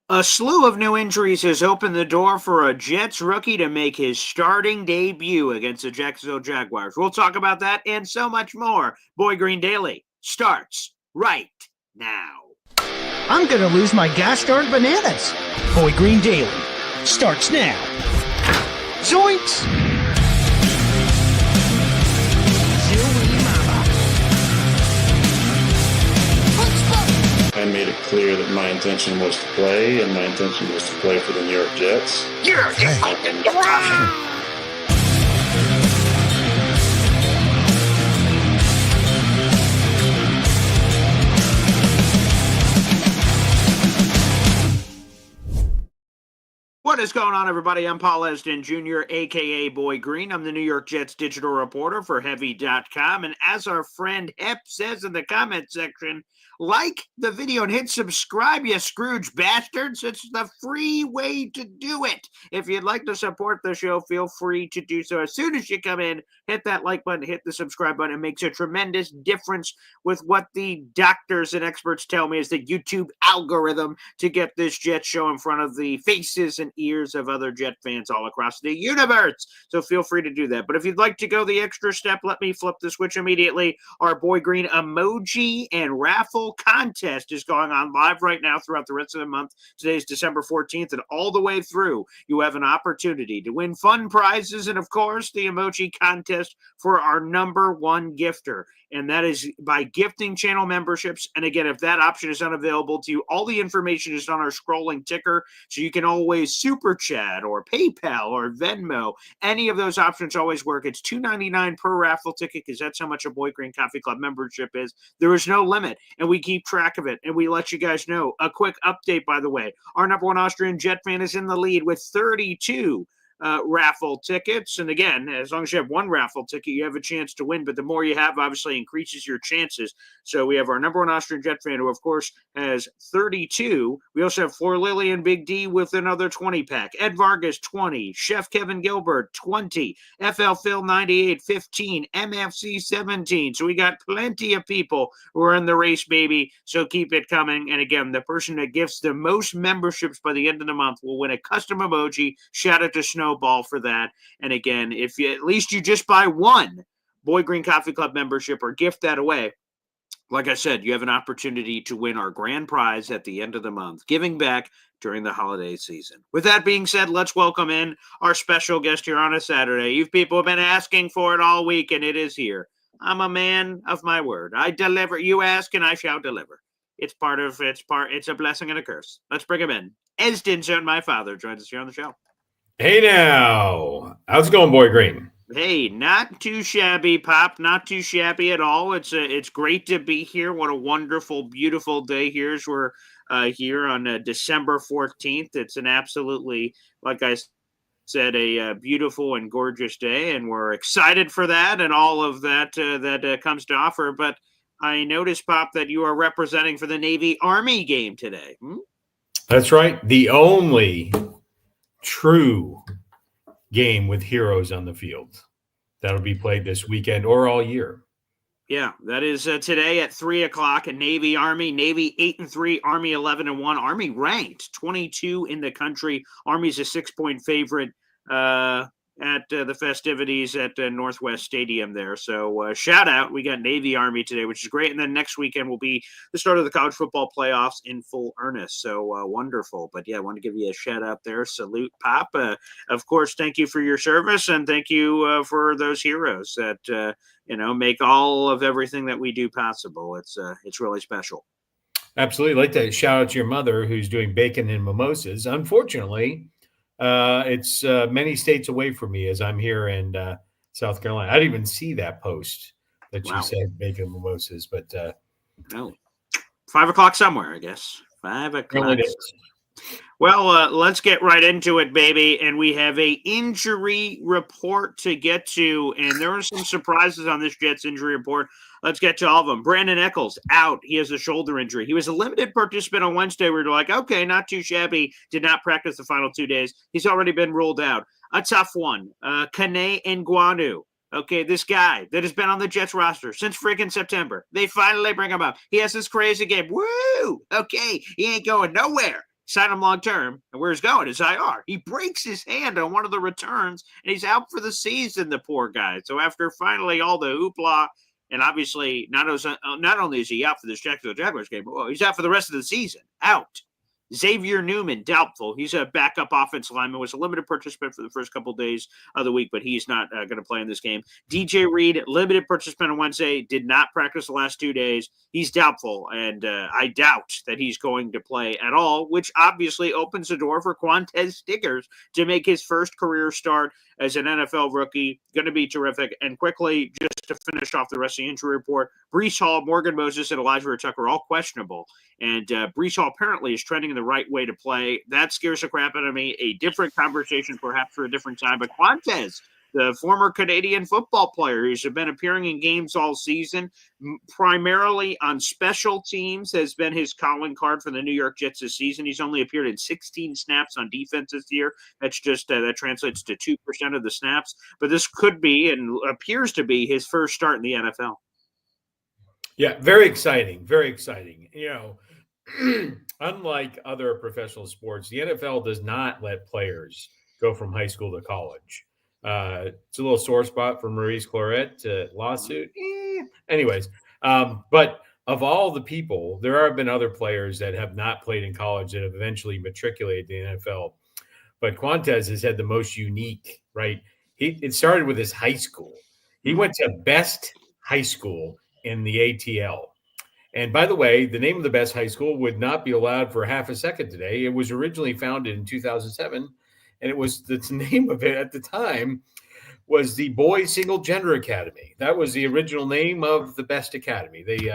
A slew of new injuries has opened the door for a Jets rookie to make his starting debut against the Jacksonville Jaguars. We'll talk about that and so much more. Boy Green Daily starts right now. I'm going to lose my gosh darn bananas. Boy Green Daily starts now. Zoinks! I made it clear that my intention was to play, and my intention was to play for the New York Jets. You're fucking Russian! What is going on, everybody? I'm Paul Esden Jr., a.k.a. Boy Green. I'm the New York Jets digital reporter for Heavy.com. And as our friend Hep says in the comment section, like the video and hit subscribe, you Scrooge bastards. It's the free way to do it. If you'd like to support the show, feel free to do so. As soon as you come in, hit that like button, hit the subscribe button. It makes a tremendous difference with what the doctors and experts tell me is the YouTube algorithm to get this Jet show in front of the faces and ears of other Jet fans all across the universe. So feel free to do that. But if you'd like to go the extra step, let me flip the switch immediately. Our Boy Green emoji and raffle contest is going on live right now throughout the rest of the month. Today's December 14th, and all the way through, you have an opportunity to win fun prizes and, of course, the emoji contest for our number one gifter. And that is by gifting channel memberships. And again, if that option is unavailable to you, all the information is on our scrolling ticker. So you can always super chat or PayPal or Venmo. Any of those options always work. It's $2.99 per raffle ticket because that's how much a Boy Green Coffee Club membership is. There is no limit, and we keep track of it, and we let you guys know. A quick update, by the way. Our number one Austrian Jet fan is in the lead with 32 raffle tickets. And again, as long as you have one raffle ticket, you have a chance to win. But the more you have, obviously, increases your chances. So we have our number one Austrian Jet fan, who, of course, has 32. We also have Fleur Lily and Big D with another 20-pack. Ed Vargas, 20. Chef Kevin Gilbert, 20. FL Phil, 98, 15. MFC, 17. So we got plenty of people who are in the race, baby. So keep it coming. And again, the person that gifts the most memberships by the end of the month will win a custom emoji. Shout out to Snowball for that. And again, if you, at least you just buy one Boy Green Coffee Club membership or gift that away, like I said, you have an opportunity to win our grand prize at the end of the month, giving back during the holiday season. With that being said, let's welcome in our special guest here on a Saturday. You people have been asking for it all week, and it is here. I'm a man of my word. I deliver. You ask, and I shall deliver. It's a blessing and a curse. Let's bring him in. Esden, my father, joins us here on the show. Hey now, how's it going, Boy Green? Hey, not too shabby, Pop. Not too shabby at all. It's great to be here. What a wonderful, beautiful day here as we're here on December 14th. It's an absolutely, like I said, a beautiful and gorgeous day, and we're excited for that and all of that that comes to offer. But I noticed, Pop, that you are representing for the Navy-Army game today. That's right. The only true game with heroes on the field that'll be played this weekend or all year. Yeah, that is today at 3:00 at Navy Army. Navy 8-3, Army 11-1. Army ranked 22 in the country. Army's a 6-point favorite at the festivities at Northwest Stadium there. So shout out. We got Navy Army today, which is great. And then next weekend will be the start of the college football playoffs in full earnest. So wonderful. But yeah, I want to give you a shout out there. Salute, Pop. Of course, thank you for your service, and thank you for those heroes that make all of everything that we do possible. It's really special. Absolutely. I'd like to shout out to your mother, who's doing bacon and mimosas. Unfortunately, it's many states away from me as I'm here in South Carolina. I didn't even see that post that you said bacon mimosas, but 5 o'clock somewhere, I guess. 5 o'clock. Well, let's get right into it, baby. And we have a injury report to get to, and there are some surprises on this Jets injury report. Let's get to all of them. Brandon Echols out. He has a shoulder injury. He was a limited participant on Wednesday. We were like, okay, not too shabby. Did not practice the final 2 days. He's already been ruled out. A tough one. Kane Nguanu. Okay, this guy that has been on the Jets roster since freaking September. They finally bring him up. He has this crazy game. Woo! Okay, he ain't going nowhere. sign him long term. And where he's going is IR. He breaks his hand on one of the returns, and he's out for the season, the poor guy. So after finally all the hoopla, and obviously not only is he out for this Jacksonville-Jaguars game, but he's out for the rest of the season. Out. Xavier Newman, doubtful. He's a backup offensive lineman, was a limited participant for the first couple of days of the week, but he's not going to play in this game. DJ Reed, limited participant on Wednesday, did not practice the last 2 days. He's doubtful, and I doubt that he's going to play at all, which obviously opens the door for Quantez Stiggers to make his first career start as an NFL rookie. Going to be terrific. And quickly, just to finish off the rest of the injury report, Breece Hall, Morgan Moses, and Elijah Tucker all questionable. And Breece Hall apparently is trending in the right way to play. That scares the crap out of me. A different conversation, perhaps for a different time. But Quantez, the former Canadian football player who's been appearing in games all season, primarily on special teams, has been his calling card for the New York Jets this season. He's only appeared in 16 snaps on defense this year. That's just that translates to 2% of the snaps. But this could be and appears to be his first start in the NFL. Yeah, very exciting. Very exciting. You know, unlike other professional sports, the NFL does not let players go from high school to college. It's a little sore spot for Maurice Claret lawsuit. Anyways, but of all the people, there have been other players that have not played in college that have eventually matriculated in the NFL. But Quantez has had the most unique, right? It started with his high school. He went to best high school in the ATL. And by the way, the name of the best high school would not be allowed for half a second today. It was originally founded in 2007. And it was the name of it at the time was the Boys Single Gender Academy. That was the original name of the best academy. They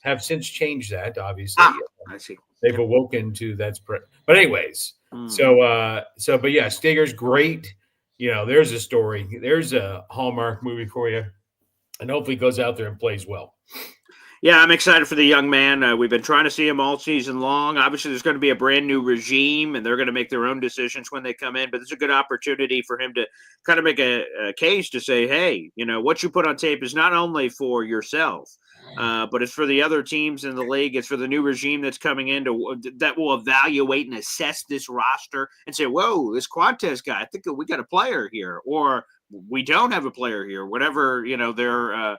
have since changed that, obviously. I see. They've awoken to that's. But anyways, but yeah, Stiggers, great. You know, there's a story. There's a Hallmark movie for you, and hopefully goes out there and plays well. Yeah, I'm excited for the young man. We've been trying to see him all season long. Obviously, there's going to be a brand new regime, and they're going to make their own decisions when they come in. But it's a good opportunity for him to kind of make a case to say, hey, you know, what you put on tape is not only for yourself, but it's for the other teams in the league. It's for the new regime that's coming in that will evaluate and assess this roster and say, whoa, this Quantez guy, I think we got a player here, or we don't have a player here, whatever, you know, their,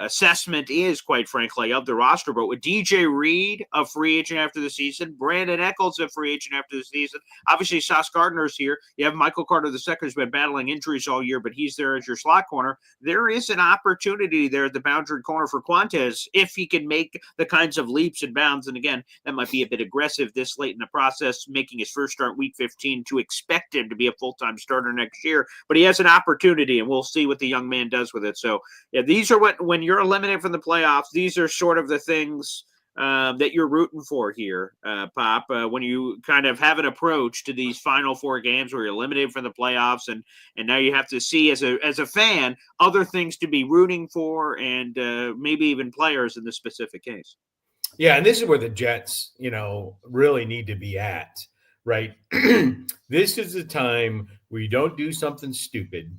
assessment is, quite frankly, of the roster. But with DJ Reed, a free agent after the season, Brandon Eccles, a free agent after the season, obviously Sauce Gardner's here. You have Michael Carter II, who's been battling injuries all year, but he's there as your slot corner. There is an opportunity there at the boundary corner for Quantez if he can make the kinds of leaps and bounds. And again, that might be a bit aggressive this late in the process, making his first start week 15 to expect him to be a full-time starter next year. But he has an opportunity, and we'll see what the young man does with it. So, yeah, these are when you're eliminated from the playoffs, these are sort of the things that you're rooting for here, Pop, when you kind of have an approach to these final four games where you're eliminated from the playoffs, and now you have to see as a fan other things to be rooting for, and maybe even players in this specific case. Yeah, and this is where the Jets, you know, really need to be at, right? This is the time where you don't do something stupid.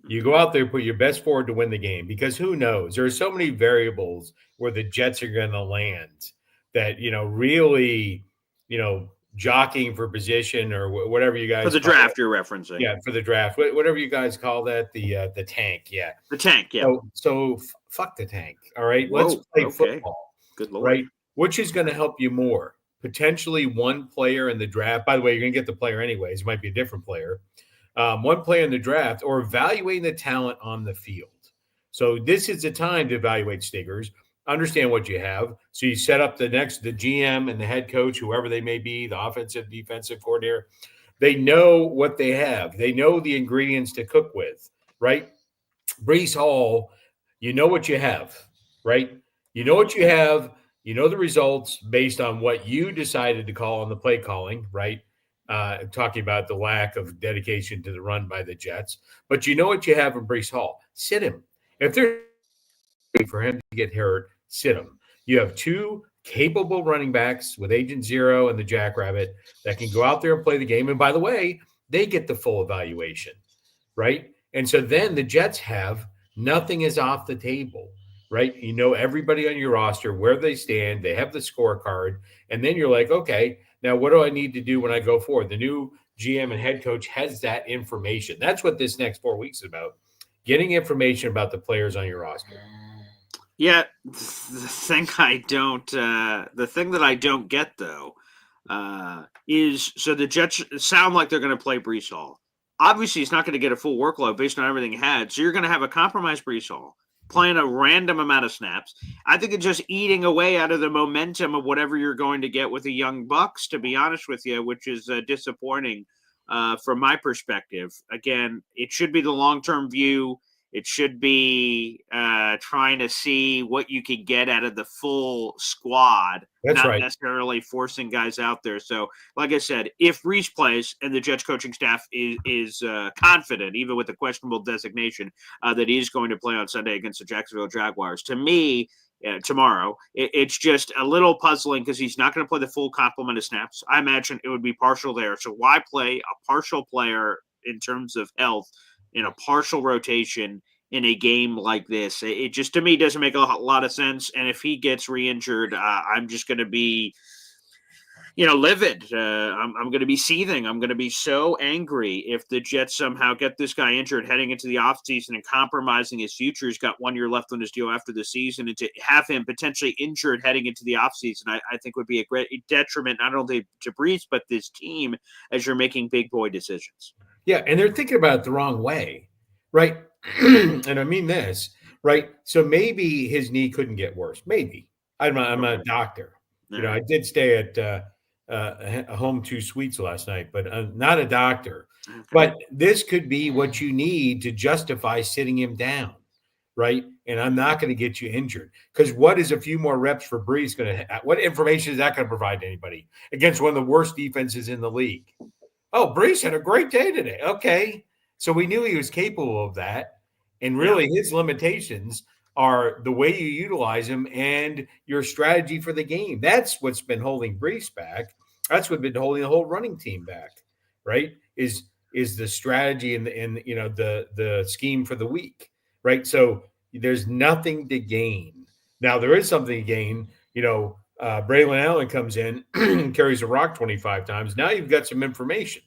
You go out there, put your best forward to win the game, because who knows? There are so many variables where the Jets are going to land that, you know, really, you know, jockeying for position or whatever you guys for the draft you're referencing. Yeah, for the draft, whatever you guys call that, the tank. Yeah, the tank. Yeah. So fuck the tank. All right, Whoa, let's play football. Good Lord. Right, which is going to help you more? Potentially one player in the draft. By the way, you're going to get the player anyways. It might be a different player. One player in the draft, or evaluating the talent on the field. So this is the time to evaluate Stiggers, understand what you have. So you set up the GM and the head coach, whoever they may be, the offensive, defensive coordinator. They know what they have. They know the ingredients to cook with, right? Breece Hall, you know what you have, right? You know what you have. You know the results based on what you decided to call on the play calling, right? Talking about the lack of dedication to the run by the Jets. But you know what you have in Breece Hall. Sit him. If they're for him to get hurt, sit him. You have two capable running backs with Agent Zero and the Jackrabbit that can go out there and play the game. And by the way, they get the full evaluation, right? And so then the Jets have nothing is off the table, right? You know everybody on your roster, where they stand, they have the scorecard, and then you're like, okay, now what do I need to do when I go forward? The new GM and head coach has that information. That's what this next 4 weeks is about. Getting information about the players on your roster. Yeah, the thing that I don't get though, is so the Jets sound like they're going to play Brees Hall. Obviously, he's not going to get a full workload based on everything he had. So you're going to have a compromised Brees Hall playing a random amount of snaps. I think it's just eating away out of the momentum of whatever you're going to get with the young Bucks, to be honest with you, which is disappointing from my perspective. Again, it should be the long-term view. It should be trying to see what you can get out of the full squad, That's not right. necessarily forcing guys out there. So, like I said, if Reese plays and the Jets coaching staff is confident, even with the questionable designation, that he's going to play on Sunday against the Jacksonville Jaguars, to me, tomorrow, it's just a little puzzling because he's not going to play the full complement of snaps. I imagine it would be partial there. So why play a partial player in terms of health in a partial rotation in a game like this? It just, to me, doesn't make a lot of sense. And if he gets re-injured, I'm just going to be, livid. I'm going to be seething. I'm going to be so angry if the Jets somehow get this guy injured heading into the offseason and compromising his future. He's got 1 year left on his deal after the season, and to have him potentially injured heading into the offseason, I think would be a great detriment, not only to Brees, but this team as you're making big boy decisions. Yeah, and they're thinking about it the wrong way, right? And I mean this, right? So maybe his knee couldn't get worse. Maybe. I'm not a doctor. I did stay at a home 2 suites last night, but I'm not a doctor. Okay. But this could be what you need to justify sitting him down, right? And I'm not going to get you injured, because what is a few more reps for Brees going to? What information is that going to provide to anybody against one of the worst defenses in the league? Oh, Brees had a great day today. Okay. So we knew he was capable of that. And really, his limitations are the way you utilize him and your strategy for the game. That's what's been holding Brees back. That's what's been holding the whole running team back, right? Is the strategy and the scheme for the week, right? So there's nothing to gain. Now there is something to gain. Braylon Allen comes in, carries a rock 25 times. Now you've got some information,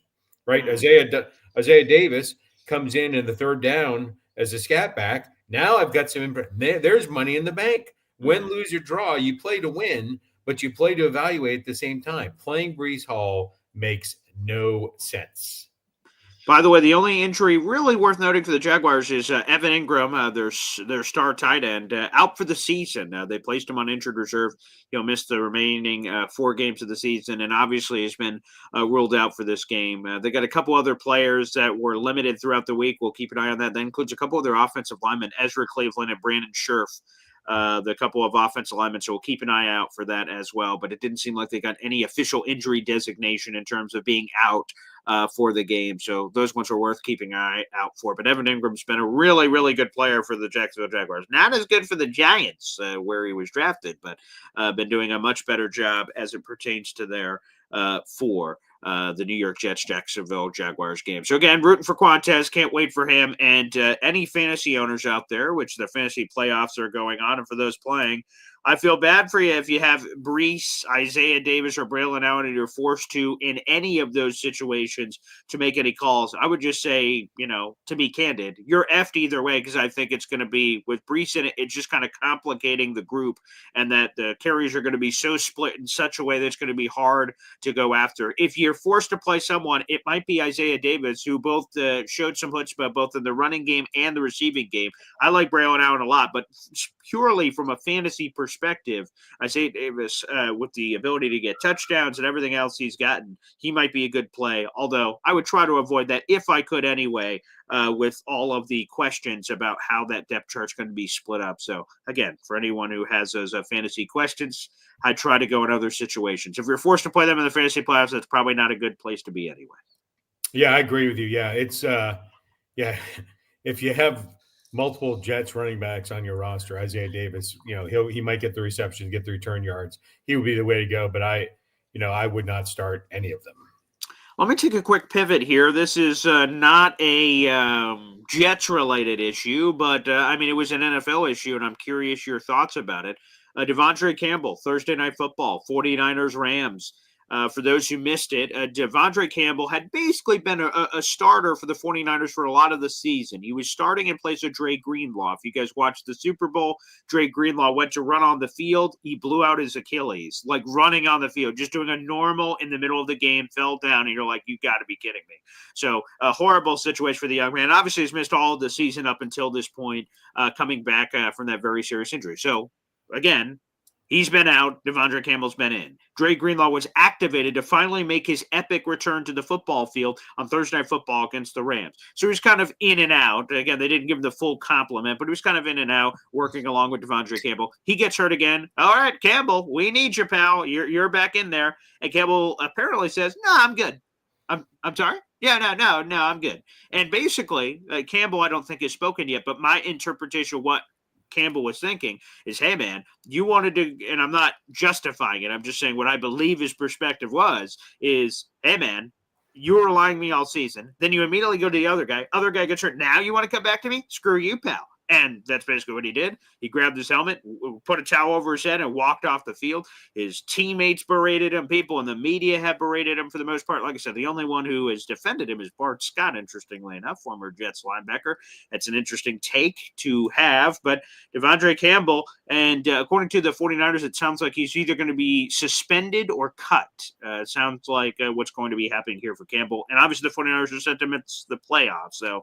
right? Isaiah Davis comes in the third down as a scat back. Now I've got some there's money in the bank. Win, lose, or draw. You play to win, but you play to evaluate at the same time. Playing Brees Hall makes no sense. By the way, the only injury really worth noting for the Jaguars is Evan Ingram, their star tight end, out for the season. They placed him on injured reserve. He'll miss the remaining 4 games of the season, and obviously has been ruled out for this game. They got a couple other players that were limited throughout the week. We'll keep an eye on that. That includes a couple of their offensive linemen, Ezra Cleveland and Brandon Scherf. The couple of offensive linemen, so we'll keep an eye out for that as well. But it didn't seem like they got any official injury designation in terms of being out for the game. So those ones are worth keeping an eye out for. But Evan Ingram's been a really, really good player for the Jacksonville Jaguars. Not as good for the Giants, where he was drafted, but been doing a much better job as it pertains to their for the New York Jets Jacksonville Jaguars game. So again, rooting for Quantez, can't wait for him. And any fantasy owners out there, which the fantasy playoffs are going on, and for those playing, I feel bad for you if you have Brees, Isaiah Davis, or Braylon Allen, and you're forced to, in any of those situations, to make any calls. I would just say, to be candid, you're effed either way, because I think it's going to be, with Brees in it, it's just kind of complicating the group, and that the carries are going to be so split in such a way that it's going to be hard to go after. If you're forced to play someone, it might be Isaiah Davis, who both showed some chutzpah both in the running game and the receiving game. I like Braylon Allen a lot, but purely from a fantasy perspective, Isaiah Davis, with the ability to get touchdowns and everything else he's gotten, he might be a good play. Although I would try to avoid that if I could anyway, with all of the questions about how that depth chart's going to be split up. So again, for anyone who has those fantasy questions, I try to go in other situations. If you're forced to play them in the fantasy playoffs, that's probably not a good place to be anyway. Yeah, I agree with you. Yeah, it's if you have multiple Jets running backs on your roster, Isaiah Davis, he might get the receptions, get the return yards. He would be the way to go, but I would not start any of them. Let me take a quick pivot here. This is not a Jets-related issue, but, it was an NFL issue, and I'm curious your thoughts about it. DeAndre Campbell, Thursday Night Football, 49ers-Rams. For those who missed it, DeAndre Campbell had basically been a starter for the 49ers for a lot of the season. He was starting in place of Dre Greenlaw. If you guys watched the Super Bowl, Dre Greenlaw went to run on the field. He blew out his Achilles, like running on the field, just doing a normal in the middle of the game, fell down, and you're like, you got to be kidding me. So a horrible situation for the young man. Obviously, he's missed all of the season up until this point, coming back from that very serious injury. So, again, he's been out. DeAndre Campbell's been in. Dre Greenlaw was activated to finally make his epic return to the football field on Thursday Night Football against the Rams. So he was kind of in and out. Again, they didn't give him the full compliment, but he was kind of in and out, working along with DeAndre Campbell. He gets hurt again. All right, Campbell, we need you, pal. You're back in there. And Campbell apparently says, "No, I'm good. I'm sorry? Yeah, no, I'm good." And basically, Campbell, I don't think has spoken yet, but my interpretation of what Campbell was thinking is, hey, man, you wanted to, and I'm not justifying it, I'm just saying what I believe his perspective is, hey, man, you were relying on me all season. Then you immediately go to the other guy gets hurt. Now you want to come back to me? Screw you, pal. And that's basically what he did. He grabbed his helmet, put a towel over his head, and walked off the field. His teammates berated him. People in the media have berated him for the most part. Like I said, the only one who has defended him is Bart Scott, interestingly enough, former Jets linebacker. That's an interesting take to have. But DeAndre Campbell, and according to the 49ers, it sounds like he's either going to be suspended or cut. It sounds like what's going to be happening here for Campbell. And obviously the 49ers are sent him it's the playoffs, so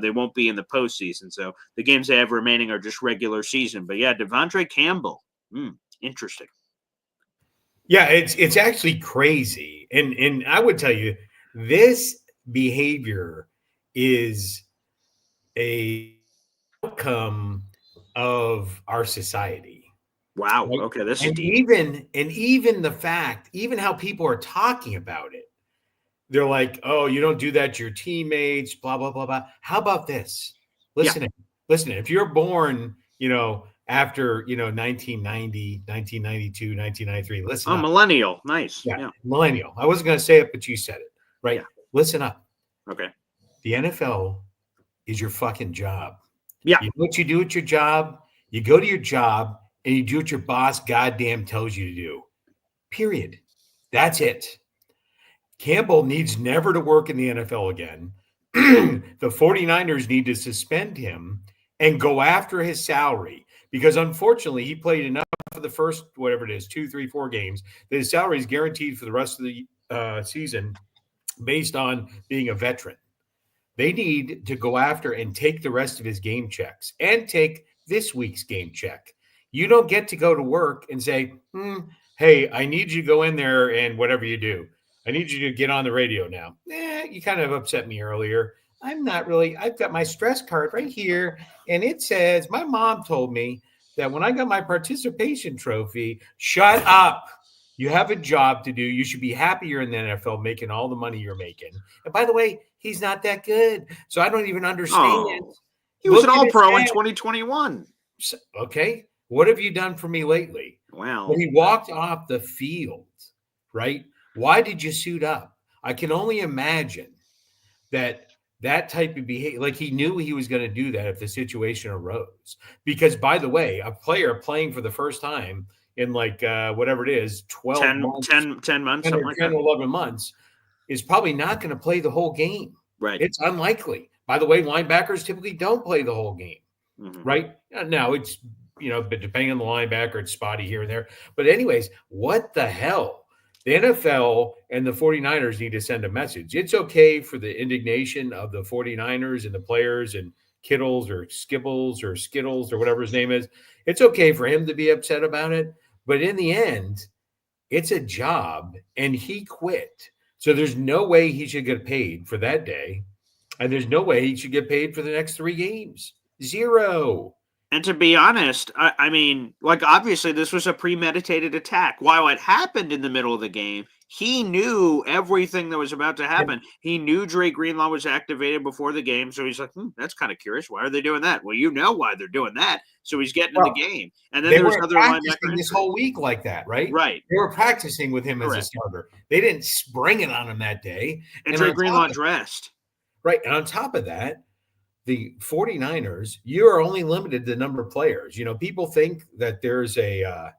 they won't be in the postseason. So the games they have remaining are just regular season. But yeah, DeAndre Campbell, interesting. Yeah, it's actually crazy. And I would tell you, this behavior is a outcome of our society. Wow. Right? Okay, this and is deep. even the fact, even how people are talking about it, they're like, "Oh, you don't do that to your teammates, blah blah blah blah." How about this? Listen, if you're born, after 1990, 1992, 1993, listen. Oh, millennial, nice. Yeah, millennial. I wasn't going to say it, but you said it, right? Yeah. Listen up. Okay. The NFL is your fucking job. Yeah. You know what you do at your job? You go to your job and you do what your boss goddamn tells you to do. Period. That's it. Campbell needs never to work in the NFL again. The 49ers need to suspend him and go after his salary because, unfortunately, he played enough for the first, whatever it is, 2, 3, 4 games that his salary is guaranteed for the rest of the season based on being a veteran. They need to go after and take the rest of his game checks and take this week's game check. You don't get to go to work and say, hey, I need you to go in there and whatever you do. I need you to get on the radio now. You kind of upset me earlier. I'm not really. I've got my stress card right here. And it says, my mom told me that when I got my participation trophy, shut up. You have a job to do. You should be happy you're in the NFL making all the money you're making. And by the way, he's not that good. So I don't even understand. He was an all-pro in 2021. Okay. What have you done for me lately? Wow. When he walked off the field, right? Why did you suit up? I can only imagine that type of behavior, like he knew he was going to do that if the situation arose. Because, by the way, a player playing for the first time in whatever it is, 10 months, 10 months, something like 10 or 11 months, is probably not going to play the whole game. Right. It's unlikely. By the way, linebackers typically don't play the whole game. Mm-hmm. Right? Now, it's, but depending on the linebacker, it's spotty here and there. But anyways, what the hell? The NFL and the 49ers need to send a message. It's okay for the indignation of the 49ers and the players and Kittles or Skibbles or Skittles or whatever his name is. It's okay for him to be upset about it. But in the end, it's a job and he quit. So there's no way he should get paid for that day. And there's no way he should get paid for the next 3 games. Zero. And to be honest, obviously this was a premeditated attack. While it happened in the middle of the game, he knew everything that was about to happen. He knew Dre Greenlaw was activated before the game, so he's like, that's kind of curious. Why are they doing that? Well, you know why they're doing that. So he's getting in the game. And then They there was weren't other practicing linebacker this whole week like that, right? Right. They were practicing with him as a Correct. starter. They didn't spring it on him that day. And Dre Greenlaw dressed. Right. And on top of that, the 49ers, you are only limited to the number of players. You know, people think that there's a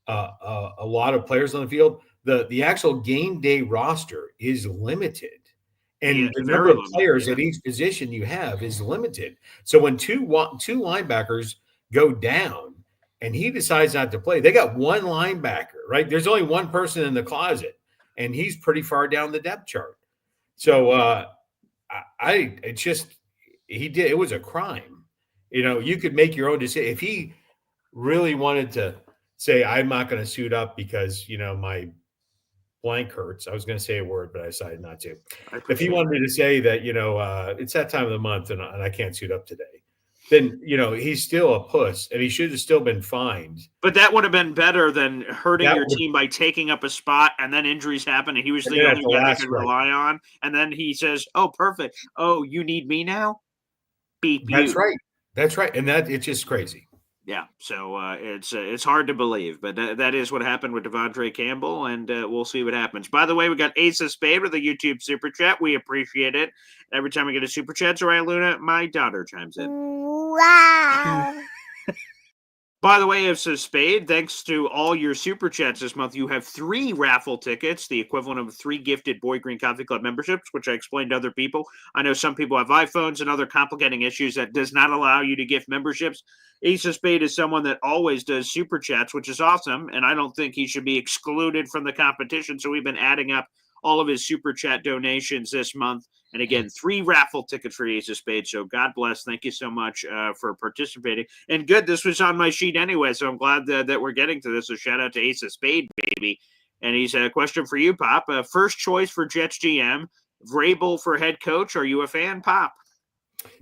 lot of players on the field. The actual game day roster is limited. And the number of players at each position you have is limited. So when two linebackers go down and he decides not to play, they got one linebacker, right? There's only one person in the closet, and he's pretty far down the depth chart. So it was a crime. You know, you could make your own decision. If he really wanted to say, I'm not going to suit up because, you know, my blank hurts. I was going to say a word, but I decided not to. If he wanted to say that, you know, it's that time of the month and I can't suit up today, then, you know, he's still a puss and he should have still been fined. But that would have been better than hurting your team by taking up a spot and then injuries happen and he was the only guy they could rely on. And then he says, oh, perfect. Oh, you need me now? Beep you. That's right. That's right. And it's just crazy. Yeah, so it's hard to believe, but that is what happened with DeAndre Campbell, and we'll see what happens. By the way, we got Ace of Spade with a YouTube super chat. We appreciate it. Every time we get a super chat, Soraya Luna, my daughter chimes in. Wow. By the way, Ace of Spade, thanks to all your super chats this month, you have 3 raffle tickets, the equivalent of 3 gifted Boy Green Coffee Club memberships, which I explained to other people. I know some people have iPhones and other complicating issues that does not allow you to gift memberships. Ace of Spade is someone that always does super chats, which is awesome, and I don't think he should be excluded from the competition, so we've been adding up all of his super chat donations this month. And again, 3 raffle tickets for Ace of Spades. So God bless. Thank you so much for participating. And good, this was on my sheet anyway, so I'm glad that we're getting to this. So shout out to Ace of Spade, baby. And he's a question for you, Pop. First choice for Jets GM, Vrabel for head coach. Are you a fan, Pop?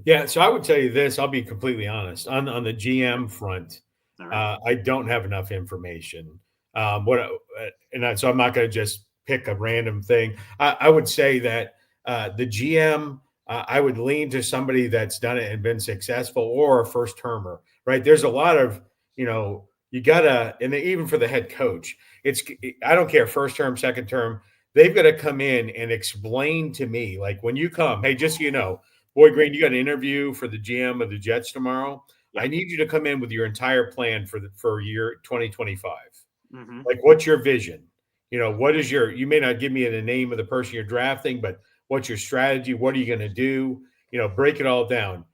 Yeah, so I would tell you this. I'll be completely honest. On the GM front, right. I don't have enough information. So I'm not going to just pick a random thing. I would say that the GM, I would lean to somebody that's done it and been successful, or a first termer, right? There's a lot of, you know, you gotta, and even for the head coach, I don't care, first term, second term, they've got to come in and explain to me, like when you come, hey, just so you know, Boy Green, you got an interview for the GM of the Jets tomorrow. Yeah. I need you to come in with your entire plan for year 2025. Mm-hmm. Like, what's your vision? You know, you may not give me the name of the person you're drafting, but what's your strategy? What are you going to do? You know, break it all down.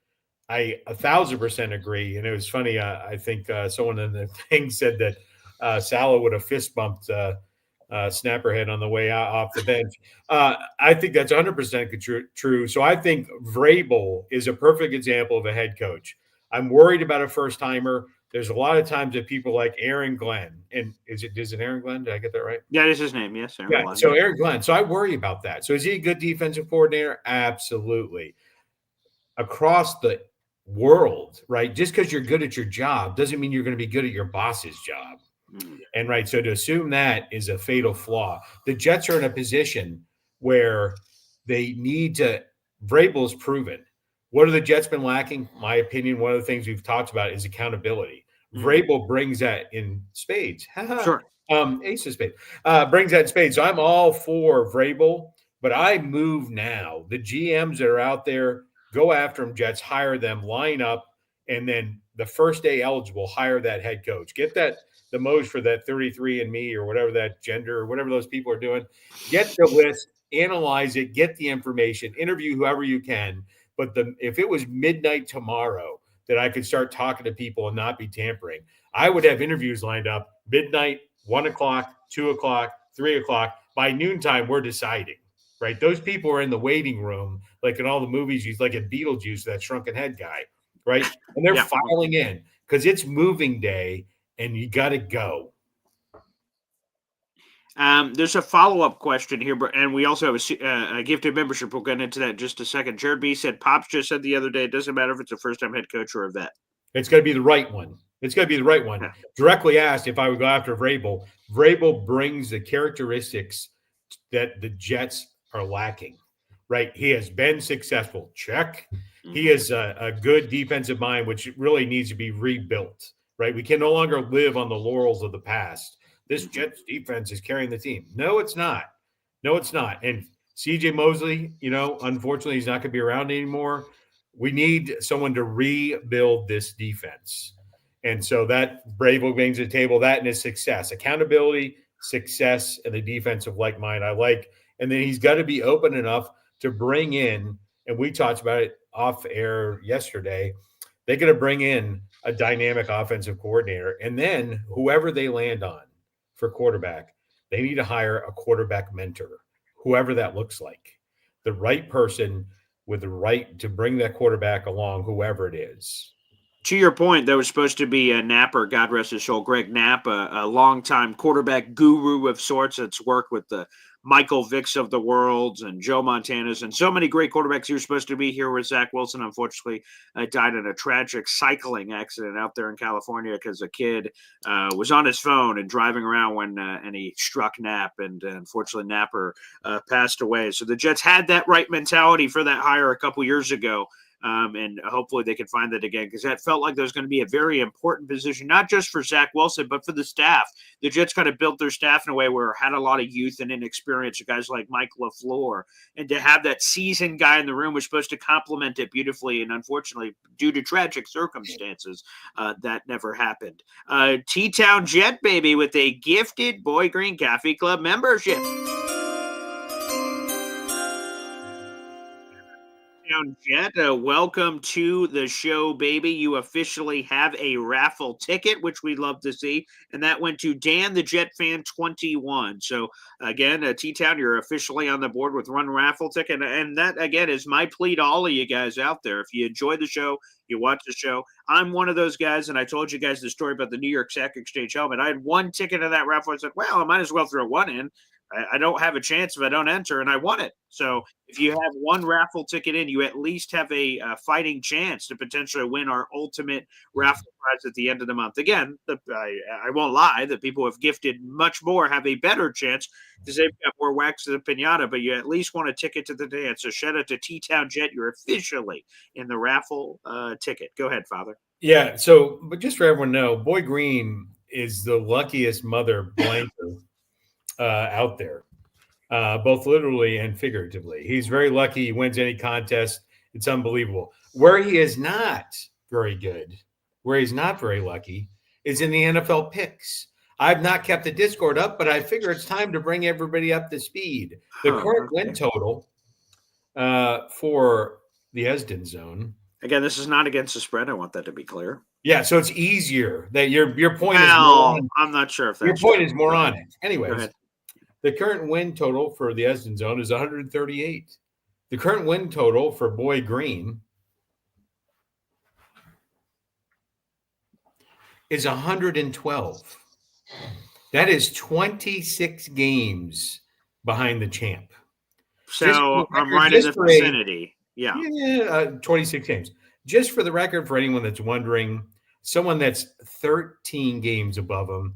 I 1,000% agree. And it was funny. I think someone in the thing said that Salah would have fist bumped Snapperhead on the way off the bench. I think that's 100% true. So I think Vrabel is a perfect example of a head coach. I'm worried about a first timer. There's a lot of times that people like Aaron Glenn, and is it Aaron Glenn? Did I get that right? Yeah, that's his name. Yes, Aaron Glenn. So Aaron Glenn. So I worry about that. So is he a good defensive coordinator? Absolutely. Across the world, right? Just because you're good at your job doesn't mean you're going to be good at your boss's job. And right, so to assume that is a fatal flaw. The Jets are in a position where they need to. Vrabel's proven. What have the Jets been lacking? My opinion, one of the things we've talked about is accountability. Vrabel brings that in spades. Sure. Ace of spades. Brings that in spades. So I'm all for Vrabel, but I move now. The GMs that are out there, go after them, Jets, hire them, line up, and then the first day eligible, hire that head coach. Get the most for that 33andMe or whatever that gender or whatever those people are doing. Get the list, analyze it, get the information, interview whoever you can. But if it was midnight tomorrow that I could start talking to people and not be tampering, I would have interviews lined up midnight, 1 o'clock, 2 o'clock, 3 o'clock. By noontime, we're deciding, right? Those people are in the waiting room, like in all the movies, like in Beetlejuice, that shrunken head guy, right? And they're filing in because it's moving day and you got to go. There's a follow-up question here, and we also have a gifted membership. We'll get into that in just a second. Jared B said, Pops just said the other day, it doesn't matter if it's a first-time head coach or a vet. It's got to be the right one. It's got to be the right one. Yeah. Directly asked if I would go after Vrabel. Vrabel brings the characteristics that the Jets are lacking, right? He has been successful. Check. He Mhm. is a good defensive mind, which really needs to be rebuilt, right? We can no longer live on the laurels of the past. This Mhm. Jets defense is carrying the team. No, it's not. No, it's not. And CJ Mosley, unfortunately, he's not going to be around anymore. We need someone to rebuild this defense. And so that Bravo brings to the table that and his success, accountability, success, and the defensive like mind I like. And then he's got to be open enough to bring in, and we talked about it off air yesterday, they're going to bring in a dynamic offensive coordinator. And then whoever they land on for quarterback, they need to hire a quarterback mentor, whoever that looks like. The right person with the right to bring that quarterback along, whoever it is. To your point, there was supposed to be a Napper, God rest his soul, Greg Knapp, a longtime quarterback guru of sorts that's worked with the Michael Vicks of the world and Joe Montana's and so many great quarterbacks. He was supposed to be here with Zach Wilson. Unfortunately, died in a tragic cycling accident out there in California because a kid was on his phone and driving around when and he struck Knapp, and unfortunately Napper passed away. So the Jets had that right mentality for that hire a couple years ago. And hopefully they can find that again, because that felt like there was going to be a very important position, not just for Zach Wilson, but for the staff. The Jets kind of built their staff in a way where it had a lot of youth and inexperience, guys like Mike LaFleur. And to have that seasoned guy in the room was supposed to complement it beautifully. And unfortunately, due to tragic circumstances, that never happened. T-Town Jet, baby, with a gifted Boy Green Coffee Club membership. Jet, welcome to the show, baby. You officially have a raffle ticket, which we love to see, and that went to Dan the Jet Fan 21. So again, T-Town, you're officially on the board with one raffle ticket, and that again is my plea to all of you guys out there. If you enjoy the show, you watch the show. I'm one of those guys, and I told you guys the story about the New York Sack Exchange helmet. I had one ticket in that raffle. I said, well, I might as well throw one in. I don't have a chance if I don't enter, and I won it. So if you have one raffle ticket in, you at least have a fighting chance to potentially win our ultimate raffle prize at the end of the month. Again, I won't lie, the people who have gifted much more have a better chance because they've got more wax to the pinata, but you at least want a ticket to the dance. So shout out to T-Town Jet. You're officially in the raffle ticket. Go ahead, Father. Yeah, so, but just for everyone to know, Boy Green is the luckiest mother blanker out there, both literally and figuratively. He's very lucky. He wins any contest. It's unbelievable. Where he is not very good, where he's not very lucky, is in the NFL picks. I've not kept the Discord up, but I figure it's time to bring everybody up to speed. The current win total for the Esden zone. Again, this is not against the spread. I want that to be clear. Yeah, so it's easier. That your point is more on. I'm not sure if that's your point true. is more on it. Anyways, the current win total for the Esden zone is 138. The current win total for Boy Green is 112. That is 26 games behind the champ. So I'm right in the vicinity. Yeah, 26 games. Just for the record, for anyone that's wondering, someone that's 13 games above him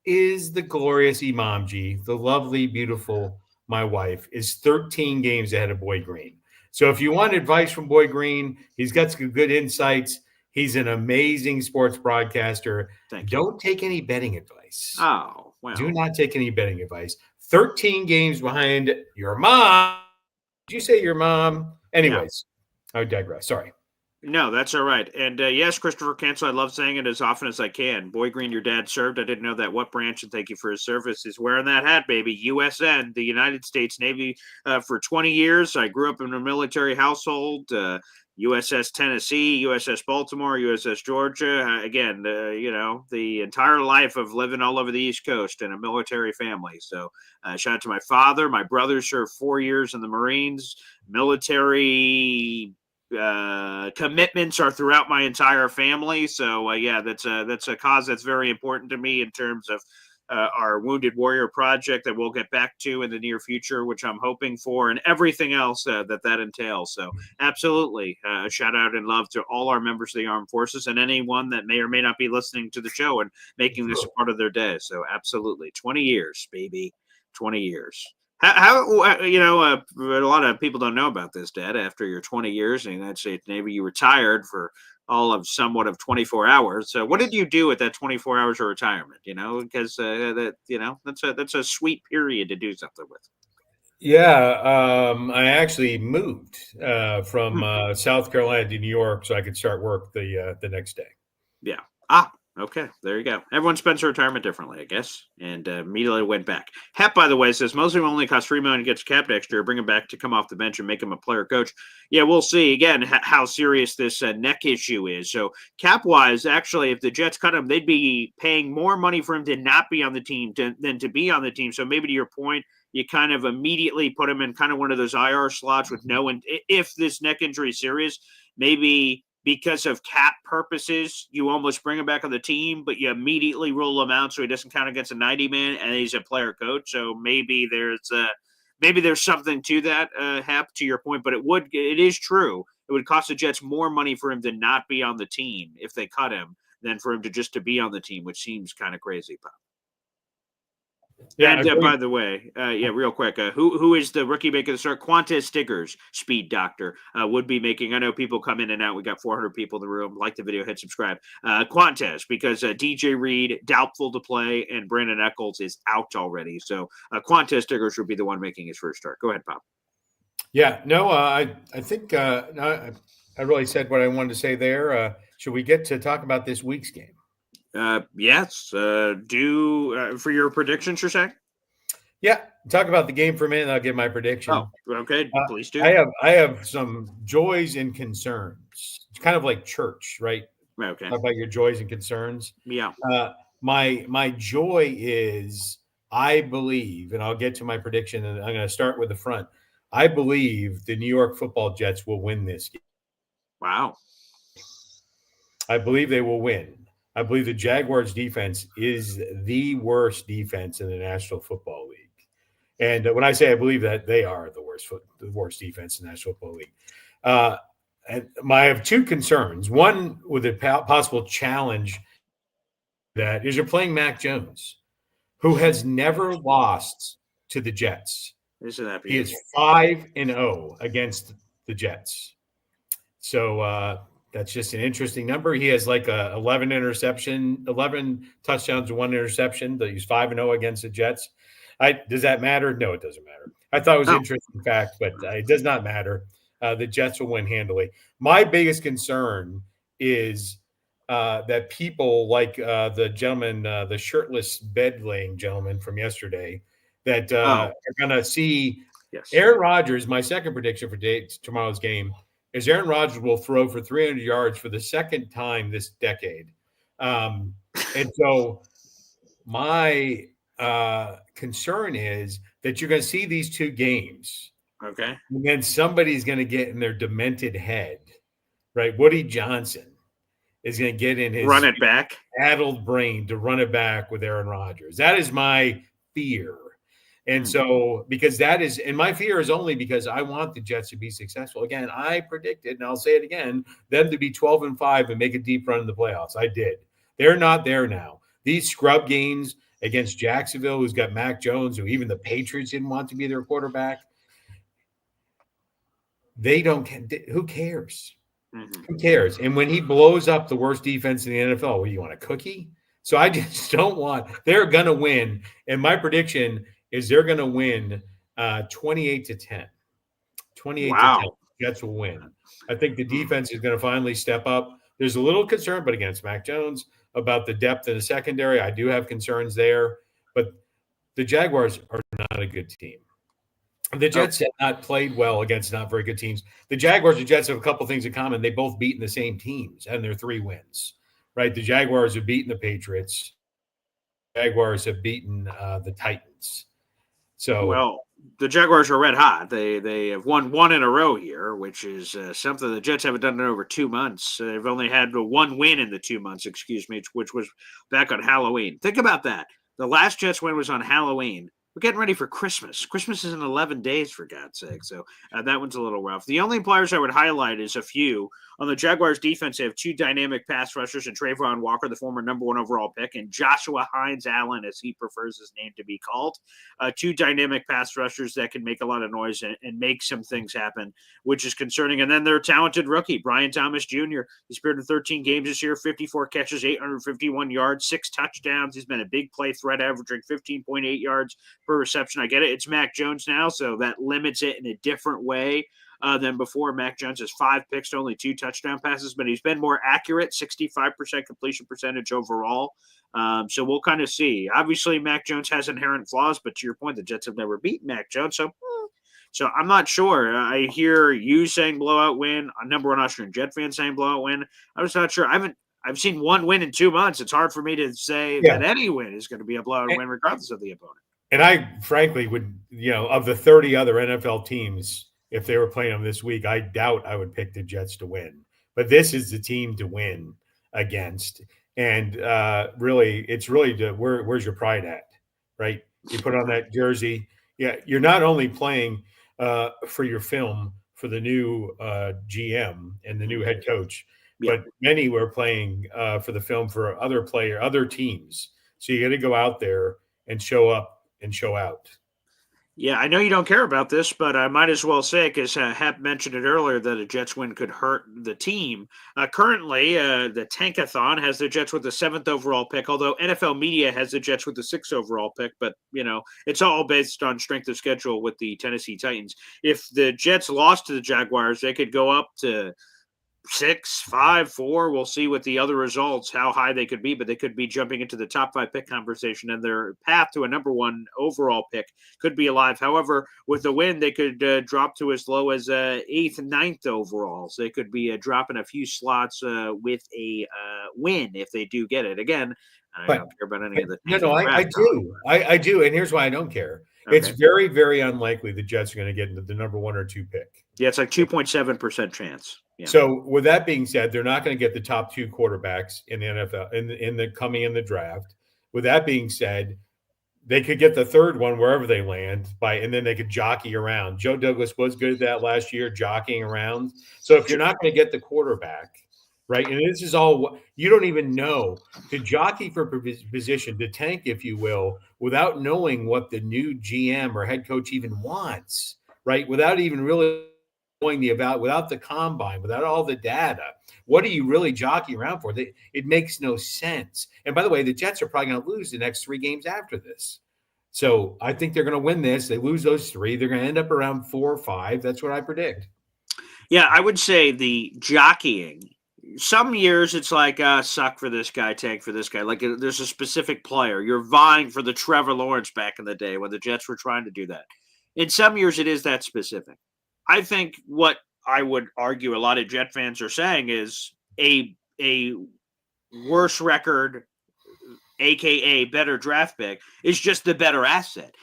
is the glorious Imamji, the lovely, beautiful, my wife, is 13 games ahead of Boy Green. So if you want advice from Boy Green, he's got some good insights. He's an amazing sports broadcaster. Don't take any betting advice. Oh, well. Do not take any betting advice. 13 games behind your mom. Did you say your mom? Anyways, I digress. Sorry. No, that's all right. And yes, Christopher Cancel, I love saying it as often as I can. Boy Green, your dad served. I didn't know that. What branch? And thank you for his service. He's wearing that hat, baby. USN, the United States Navy, for 20 years. I grew up in a military household. USS Tennessee, USS Baltimore, USS Georgia. Again, the entire life of living all over the East Coast in a military family. So shout out to my father. My brother served 4 years in the Marines. Military commitments are throughout my entire family. So that's a cause that's very important to me in terms of our Wounded Warrior project that we'll get back to in the near future, which I'm hoping for, and everything else that entails. So absolutely, shout out and love to all our members of the armed forces and anyone that may or may not be listening to the show and making this a part of their day. So absolutely, 20 years, baby, 20 years. A lot of people don't know about this, Dad. After your 20 years in the United States Navy, you retired for all of somewhat of 24 hours. So, what did you do with that 24 hours of retirement? Because that's a sweet period to do something with. Yeah, I actually moved from Hmm. South Carolina to New York so I could start work the next day. Yeah. Okay. There you go. Everyone spends their retirement differently, I guess. And immediately went back. Hep, by the way, says mostly will only cost $3 million, gets cap next year. Bring him back to come off the bench and make him a player coach. Yeah, we'll see again how serious this neck issue is. So cap wise, actually, if the Jets cut him, they'd be paying more money for him to not be on the team than to be on the team. So maybe to your point, you kind of immediately put him in kind of one of those IR slots with no. And if this neck injury is serious, maybe because of cap purposes, you almost bring him back on the team, but you immediately rule him out so he doesn't count against a 90-man, and he's a player coach. So maybe there's something to that, Hap, to your point. But it is true. It would cost the Jets more money for him to not be on the team if they cut him than for him to be on the team, which seems kind of crazy, Pop. Yeah, And by the way, real quick, who is the rookie making the start? Quantez Stiggers, speed doctor, would be making. I know people come in and out. We got 400 people in the room. Like the video, hit subscribe. Quantez, because DJ Reed doubtful to play, and Brandon Eccles is out already. So Quantez Stiggers would be the one making his first start. Go ahead, Pop. Yeah, no, I think I really said what I wanted to say there. Should we get to talk about this week's game? Yes. For your predictions, you're saying? Yeah, talk about the game for a minute, and I'll give my prediction. Oh, okay. Please do. I have some joys and concerns. It's kind of like church, right? Okay. Talk about your joys and concerns. Yeah. My joy is I believe, and I'll get to my prediction, and I'm going to start with the front. I believe the New York Football Jets will win this game. Wow. I believe they will win. I believe the Jaguars defense is the worst defense in the National Football League. And when I say I believe that, they are the worst defense in the National Football League. And I have two concerns. One with a possible challenge that is you're playing Mac Jones, who has never lost to the Jets. Isn't that He is beautiful? 5-0 against the Jets. So that's just an interesting number. He has like 11 touchdowns and 1 interception. He's 5-0 against the Jets. Does that matter? No, it doesn't matter. I thought it was an interesting fact, but it does not matter. The Jets will win handily. My biggest concern is that people like the gentleman, the shirtless bed-laying gentleman from yesterday, that are going to see Aaron Rodgers. My second prediction for tomorrow's game is Aaron Rodgers will throw for 300 yards for the second time this decade. And so my concern is that you're going to see these two games. Okay. And then somebody's going to get in their demented head, right? Woody Johnson is going to get in his run it back, addled brain to run it back with Aaron Rodgers. That is my fear. And so, because that is, and my fear is only because I want the Jets to be successful. Again, I predicted, and I'll say it again, them to be 12-5 and make a deep run in the playoffs. I did. They're not there now. These scrub games against Jacksonville, who's got Mac Jones, who even the Patriots didn't want to be their quarterback. They don't. Who cares? Mm-hmm. Who cares? And when he blows up the worst defense in the NFL, what do you want, a cookie? So I just don't want. They're going to win, and my prediction is they're going to win 28-10. 28-10. Jets will win. I think the defense is going to finally step up. There's a little concern, but against Mac Jones, about the depth in the secondary. I do have concerns there, but the Jaguars are not a good team. The Jets have not played well against not very good teams. The Jaguars and Jets have a couple things in common. They both beaten the same teams, and they're 3 wins, right? The Jaguars have beaten the Patriots. The Jaguars have beaten the Titans. So, the Jaguars are red hot. They have won 1 in a row here, which is something the Jets haven't done in over 2 months. They've only had 1 win in the 2 months, which was back on Halloween. Think about that. The last Jets win was on Halloween. We're getting ready for Christmas. Christmas is in 11 days, for God's sake. So that one's a little rough. The only players I would highlight is a few On the Jaguars defense, they have two dynamic pass rushers and Trayvon Walker, the former number 1 overall pick, and Joshua Hines Allen, as he prefers his name to be called. Two dynamic pass rushers that can make a lot of noise and make some things happen, which is concerning. And then their talented rookie, Brian Thomas Jr. He's appeared in 13 games this year, 54 catches, 851 yards, 6 touchdowns. He's been a big play threat, averaging 15.8 yards per reception. I get it. It's Mac Jones now, so that limits it in a different way than before. Mac Jones has 5 picks to only 2 touchdown passes, but he's been more accurate, 65% completion percentage overall. So we'll kind of see. Obviously, Mac Jones has inherent flaws, but to your point, the Jets have never beaten Mac Jones. So I'm not sure. I hear you saying blowout win. A number 1 Austrian Jet fan saying blowout win. I'm just not sure. I've seen one win in 2 months. It's hard for me to say that any win is going to be a blowout win, regardless of the opponent. And I frankly would, of the 30 other NFL teams, if they were playing them this week, I doubt I would pick the Jets to win. But this is the team to win against. And really, it's really where's your pride at, right? You put on that jersey. Yeah, you're not only playing for your film for the new GM and the new head coach, but many were playing for the film for other teams. So you got to go out there and show up and show out. Yeah, I know you don't care about this, but I might as well say, because Hap mentioned it earlier, that a Jets win could hurt the team. Currently, the Tankathon has the Jets with the 7th overall pick, although NFL Media has the Jets with the 6th overall pick. But, it's all based on strength of schedule with the Tennessee Titans. If the Jets lost to the Jaguars, they could go up to 6, 5, 4. We'll see with the other results how high they could be, but they could be jumping into the top 5 pick conversation, and their path to a number 1 overall pick could be alive. However, with the win, they could drop to as low as 8th, 9th overall. So they could be dropping a few slots with a win if they do get it. Again, I don't care about any of the. No, I do. I do, and here's why I don't care. Okay. It's very, very unlikely the Jets are going to get into the number 1 or 2 pick. Yeah, it's like 2.7% chance. Yeah. So with that being said, they're not going to get the top 2 quarterbacks in the NFL in the coming in the draft. With that being said, they could get the 3rd one wherever they land and then they could jockey around. Joe Douglas was good at that last year, jockeying around. So if you're not going to get the quarterback, right, and this is all you don't even know, to jockey for position, to tank, if you will, without knowing what the new GM or head coach even wants, right, without even really without the combine, without all the data, what are you really jockeying around for? It makes no sense. And by the way, the Jets are probably going to lose the next 3 games after this. So I think they're going to win this. They lose those 3. They're going to end up around 4 or 5. That's what I predict. Yeah, I would say the jockeying. Some years it's like suck for this guy, tank for this guy. Like there's a specific player. You're vying for the Trevor Lawrence back in the day when the Jets were trying to do that. In some years it is that specific. I think what I would argue a lot of Jet fans are saying is a worse record, a.k.a. better draft pick, is just the better asset.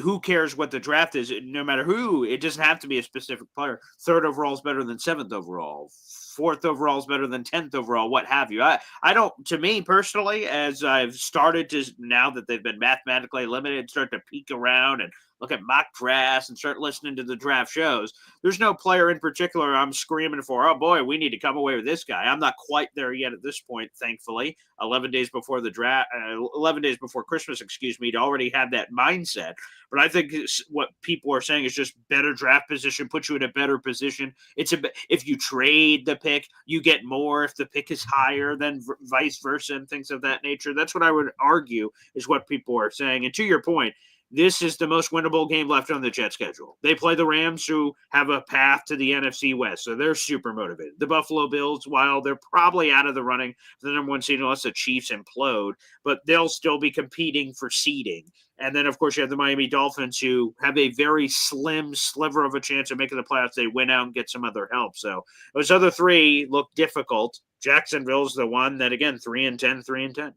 Who cares what the draft is? No matter who, it doesn't have to be a specific player. 3rd overall is better than 7th overall. 4th overall is better than 10th overall, what have you. I don't, to me personally, as I've started to, now that they've been mathematically limited, start to peek around and look at mock drafts and start listening to the draft shows, there's no player in particular I'm screaming for, oh boy, we need to come away with this guy. I'm not quite there yet at this point, thankfully. 11 days before the draft, 11 days before Christmas, to already have that mindset. But I think what people are saying is just better draft position, puts you in a better position. If you trade the pick, you get more if the pick is higher than vice versa and things of that nature. That's what I would argue is what people are saying. And to your point, this is the most winnable game left on the Jets schedule. They play the Rams, who have a path to the NFC West, so they're super motivated. The Buffalo Bills, while they're probably out of the running for the number 1 seed unless the Chiefs implode, but they'll still be competing for seeding. And then, of course, you have the Miami Dolphins, who have a very slim sliver of a chance of making the playoffs. They win out and get some other help. So those other 3 look difficult. Jacksonville's the one that, again, 3-10, 3-10.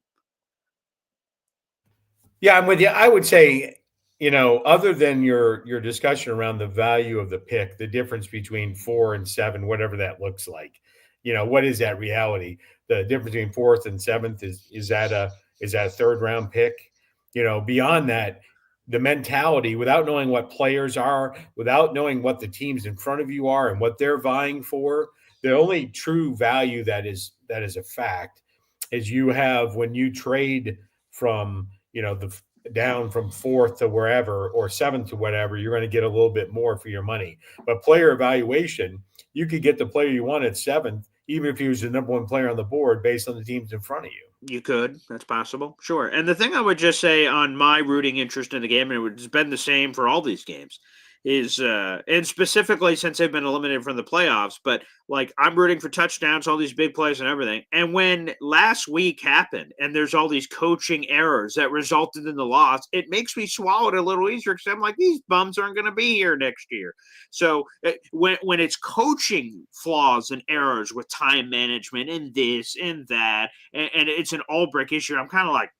Yeah, I'm with you. I would say, other than your discussion around the value of the pick, the difference between 4 and 7, whatever that looks like, what is that reality? The difference between 4th and 7th is that a 3rd round pick? Beyond that, the mentality, without knowing what players are, without knowing what the teams in front of you are and what they're vying for, the only true value that is a fact is you have when you trade from the down from 4th to wherever or 7th to whatever, you're going to get a little bit more for your money. But player evaluation, you could get the player you want at 7th, even if he was the number 1 player on the board based on the teams in front of you. You could. That's possible. Sure. And the thing I would just say on my rooting interest in the game, and it's been the same for all these games, is and specifically since they've been eliminated from the playoffs, but like I'm rooting for touchdowns, all these big plays and everything. And when last week happened and there's all these coaching errors that resulted in the loss, it makes me swallow it a little easier because I'm like, these bums aren't going to be here next year. So when it's coaching flaws and errors with time management and this and that, and it's an Ulbrich issue, I'm kind of like,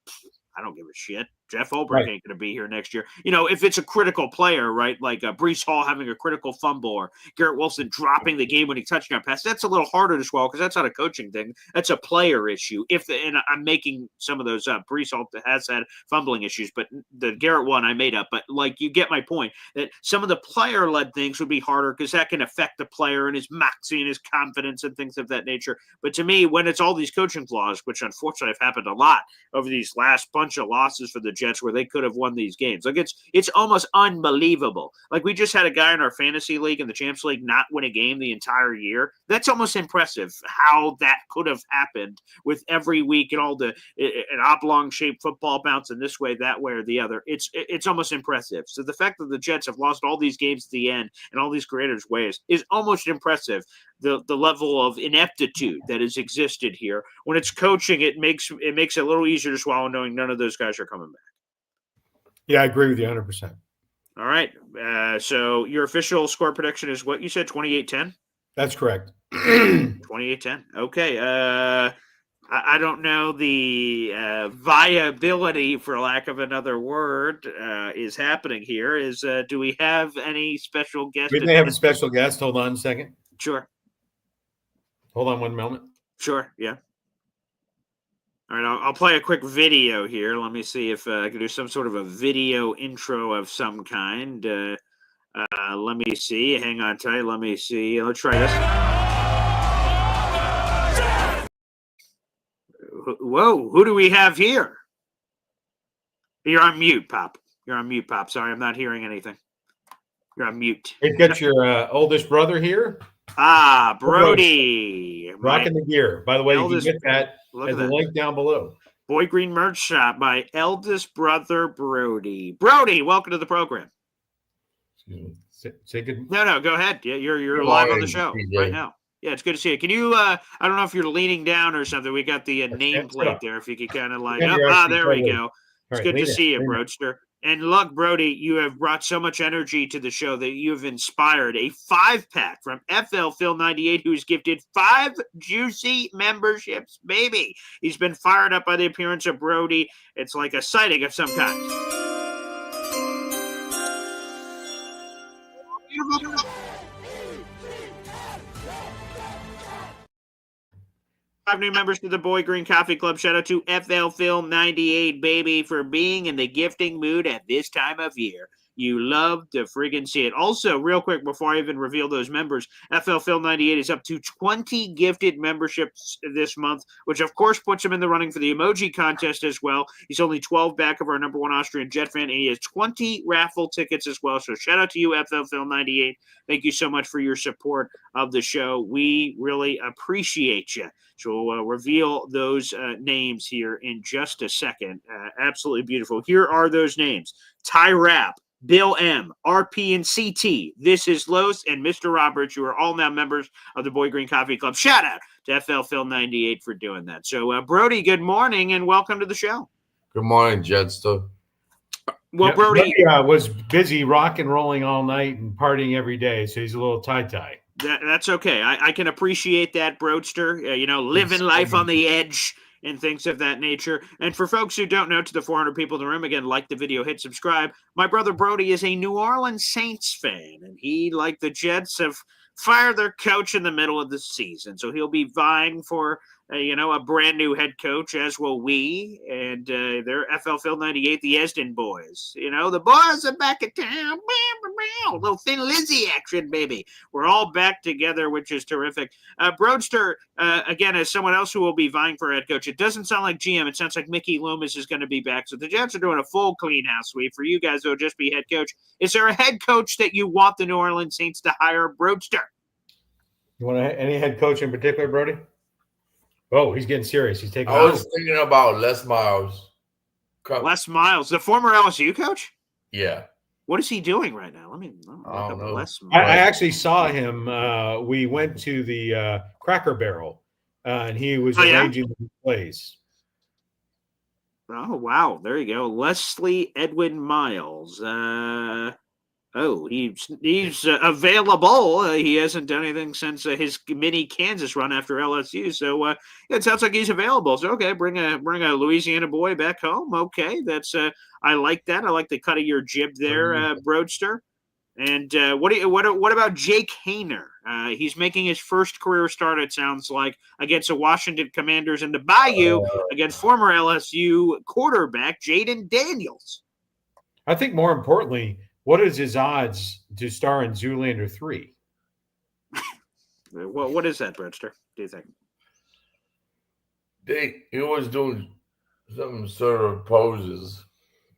I don't give a shit. Jeff Ulbrich ain't going to be here next year. If it's a critical player, right, like Breece Hall having a critical fumble or Garrett Wilson dropping the game-winning touchdown pass, that's a little harder to swallow because that's not a coaching thing. That's a player issue. And I'm making some of those up. Breece Hall has had fumbling issues, but the Garrett one I made up. But, you get my point, that some of the player-led things would be harder because that can affect the player and his moxie and his confidence and things of that nature. But to me, when it's all these coaching flaws, which unfortunately have happened a lot over these last bunch of losses for the Jets where they could have won these games. It's almost unbelievable. We just had a guy in our fantasy league in the Champs League not win a game the entire year. That's almost impressive how that could have happened with every week and all an oblong shaped football bouncing this way, that way, or the other. It's almost impressive. So the fact that the Jets have lost all these games at the end in all these creative ways is almost impressive. The level of ineptitude that has existed here. When it's coaching, it makes it a little easier to swallow knowing none of those guys are coming back. Yeah, I agree with you 100%. All right. So your official score prediction is what you said, 28-10? That's correct. 28-10. Okay. I don't know the viability, for lack of another word, is happening here. Do we have any special guest? We may have a special guest. Hold on a second. Sure. Hold on one moment. Sure. Yeah. All right, I'll play a quick video here. Let me see if I can do some sort of a video intro of some kind. Let me see. Hang on tight. Let me see. Let's try this. Whoa, who do we have here? You're on mute, Pop. You're on mute, Pop. Sorry, I'm not hearing anything. You're on mute. We've got your oldest brother here. Brody. Rocking the gear. By the way, you can get that at the link down below. Boy Green merch shop, my eldest brother, Brody. Brody, welcome to the program. Say good. No, go ahead. Yeah, you're live on the show right now. Yeah, it's good to see you. Can you, I don't know if you're leaning down or something. We got the nameplate there. If you could kind of there we go. It's good to see you, Broadster. And look, Brody, you have brought so much energy to the show that you have inspired a 5-pack from FL Phil 98, who's gifted 5 juicy memberships. Baby, he's been fired up by the appearance of Brody. It's like a sighting of some kind. 5 new members to the Boy Green Coffee Club. Shout out to FL Phil 98, baby, for being in the gifting mood at this time of year. You love to friggin' see it. Also, real quick, before I even reveal those members, FL Phil 98 is up to 20 gifted memberships this month, which of course puts him in the running for the emoji contest as well. He's only 12 back of our number 1 Austrian Jet fan, and he has 20 raffle tickets as well. So shout out to you, FL Phil 98. Thank you so much for your support of the show. We really appreciate you. So we'll reveal those names here in just a second. Absolutely beautiful. Here are those names. Ty Rapp, Bill M, RP and CT, This is Los, and Mr. Roberts. You are all now members of the Boy Green Coffee Club. Shout out to FL Phil 98 for doing that. So, Brody, good morning and welcome to the show. Good morning, Jetster. Well, Brody was busy rock and rolling all night and partying every day, so he's a little tie-tie. That's okay. I can appreciate that, Broadster. Living life on the edge and things of that nature. And for folks who don't know, to the 400 people in the room, again, like the video, hit subscribe. My brother Brody is a New Orleans Saints fan, and he, like the Jets, have fired their coach in the middle of the season. So he'll be vying for, a brand new head coach, as will we. And they're FL Phil 98, the Esden boys. The boys are back in town. A little Thin Lizzy action, baby. We're all back together, which is terrific. Broadster, again, as someone else who will be vying for head coach, it doesn't sound like GM. It sounds like Mickey Loomis is going to be back. So the Jets are doing a full clean house sweep. For you guys, it'll just be head coach. Is there a head coach that you want the New Orleans Saints to hire, Broadster? You want any head coach in particular, Brody? Oh, he's getting serious. He's taking. I was thinking about Les Miles. Les Miles, the former LSU coach? Yeah. What is he doing right now? Let me look up know. Les Miles. I actually saw him. We went to the Cracker Barrel, and he was arranging the plays. Oh, wow. There you go. Leslie Edwin Miles. He's available. He hasn't done anything since his mini Kansas run after LSU. So it sounds like he's available. So okay, bring a Louisiana boy back home. Okay, that's I like that. I like the cut of your jib there, Broadster. And what about Jake Haener? He's making his first career start, it sounds like, against the Washington Commanders in the Bayou against former LSU quarterback Jaden Daniels. I think more importantly, what is his odds to star in Zoolander 3? What is that, Broadster? Do you think? He was doing some sort of poses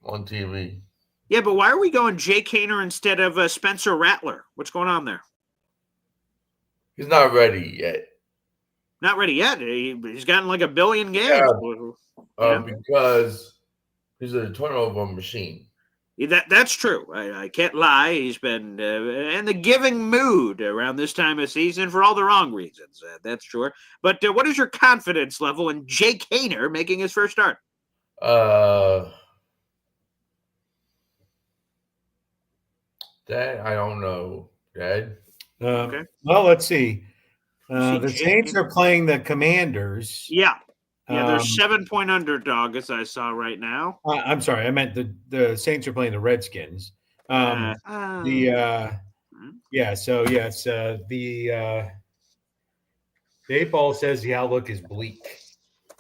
on TV. Yeah, but why are we going Jake Haener instead of Spencer Rattler? What's going on there? He's not ready yet. Not ready yet. He's gotten like 1 billion games. Yeah, because he's a turnover machine. That's true. I can't lie. He's been in the giving mood around this time of season for all the wrong reasons. That's sure. But what is your confidence level in Jake Haener making his first start? That I don't know, Dad. Okay. Well, let's see. See, The Saints are playing the Commanders. Yeah, they're 7-point underdog, as I saw right now. I'm sorry, I meant the Saints are playing the Redskins. It's the 8 ball says the outlook is bleak.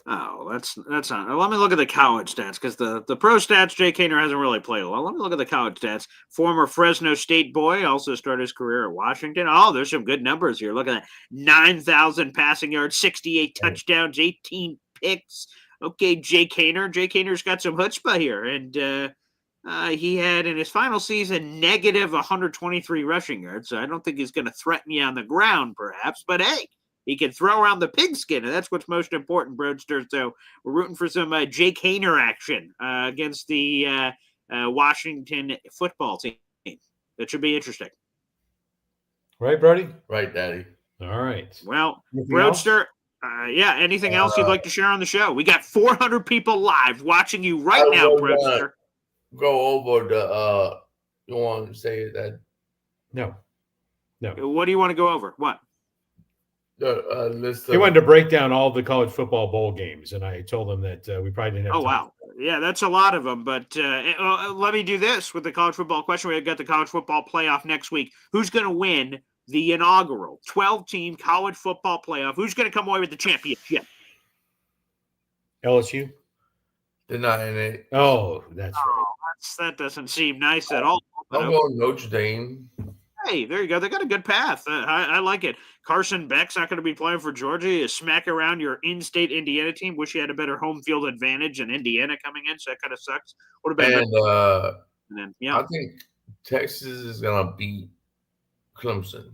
Oh, that's not. Let me look at the college stats because the pro stats, Jake Haener hasn't really played a lot. Let me look at the college stats. Former Fresno State boy, also started his career at Washington. Oh, there's some good numbers here. Look at that: 9,000 passing yards, 68 touchdowns, 18 picks. Okay, Jake Haener. Jake Haener's got some chutzpah here, and he had in his final season negative 123 rushing yards. So I don't think he's going to threaten you on the ground, perhaps. But hey, he can throw around the pigskin, and that's what's most important, Broadster. So we're rooting for some Jake Haener action against the Washington football team. That should be interesting. Right, Brody? Right, Daddy. All right. Well, Broadster, anything else you'd like to share on the show? We got 400 people live watching you right now, Broadster. Go over the you want to say that? No. What do you want to go over? What? The list. He wanted to break down all the college football bowl games, and I told him that we probably didn't have time. Wow. Yeah, that's a lot of them. But let me do this with the college football question. We've got the college football playoff next week. Who's going to win the inaugural 12-team college football playoff? Who's going to come away with the championship? LSU? They're not in it. Oh, that's right. That doesn't seem nice at all. I'm going Notre Dame. Hey, there you go. They got a good path. I like it. Carson Beck's not going to be playing for Georgia. You smack around your in-state Indiana team. Wish you had a better home field advantage than Indiana coming in, so that kind of sucks. What about I think Texas is going to beat Clemson.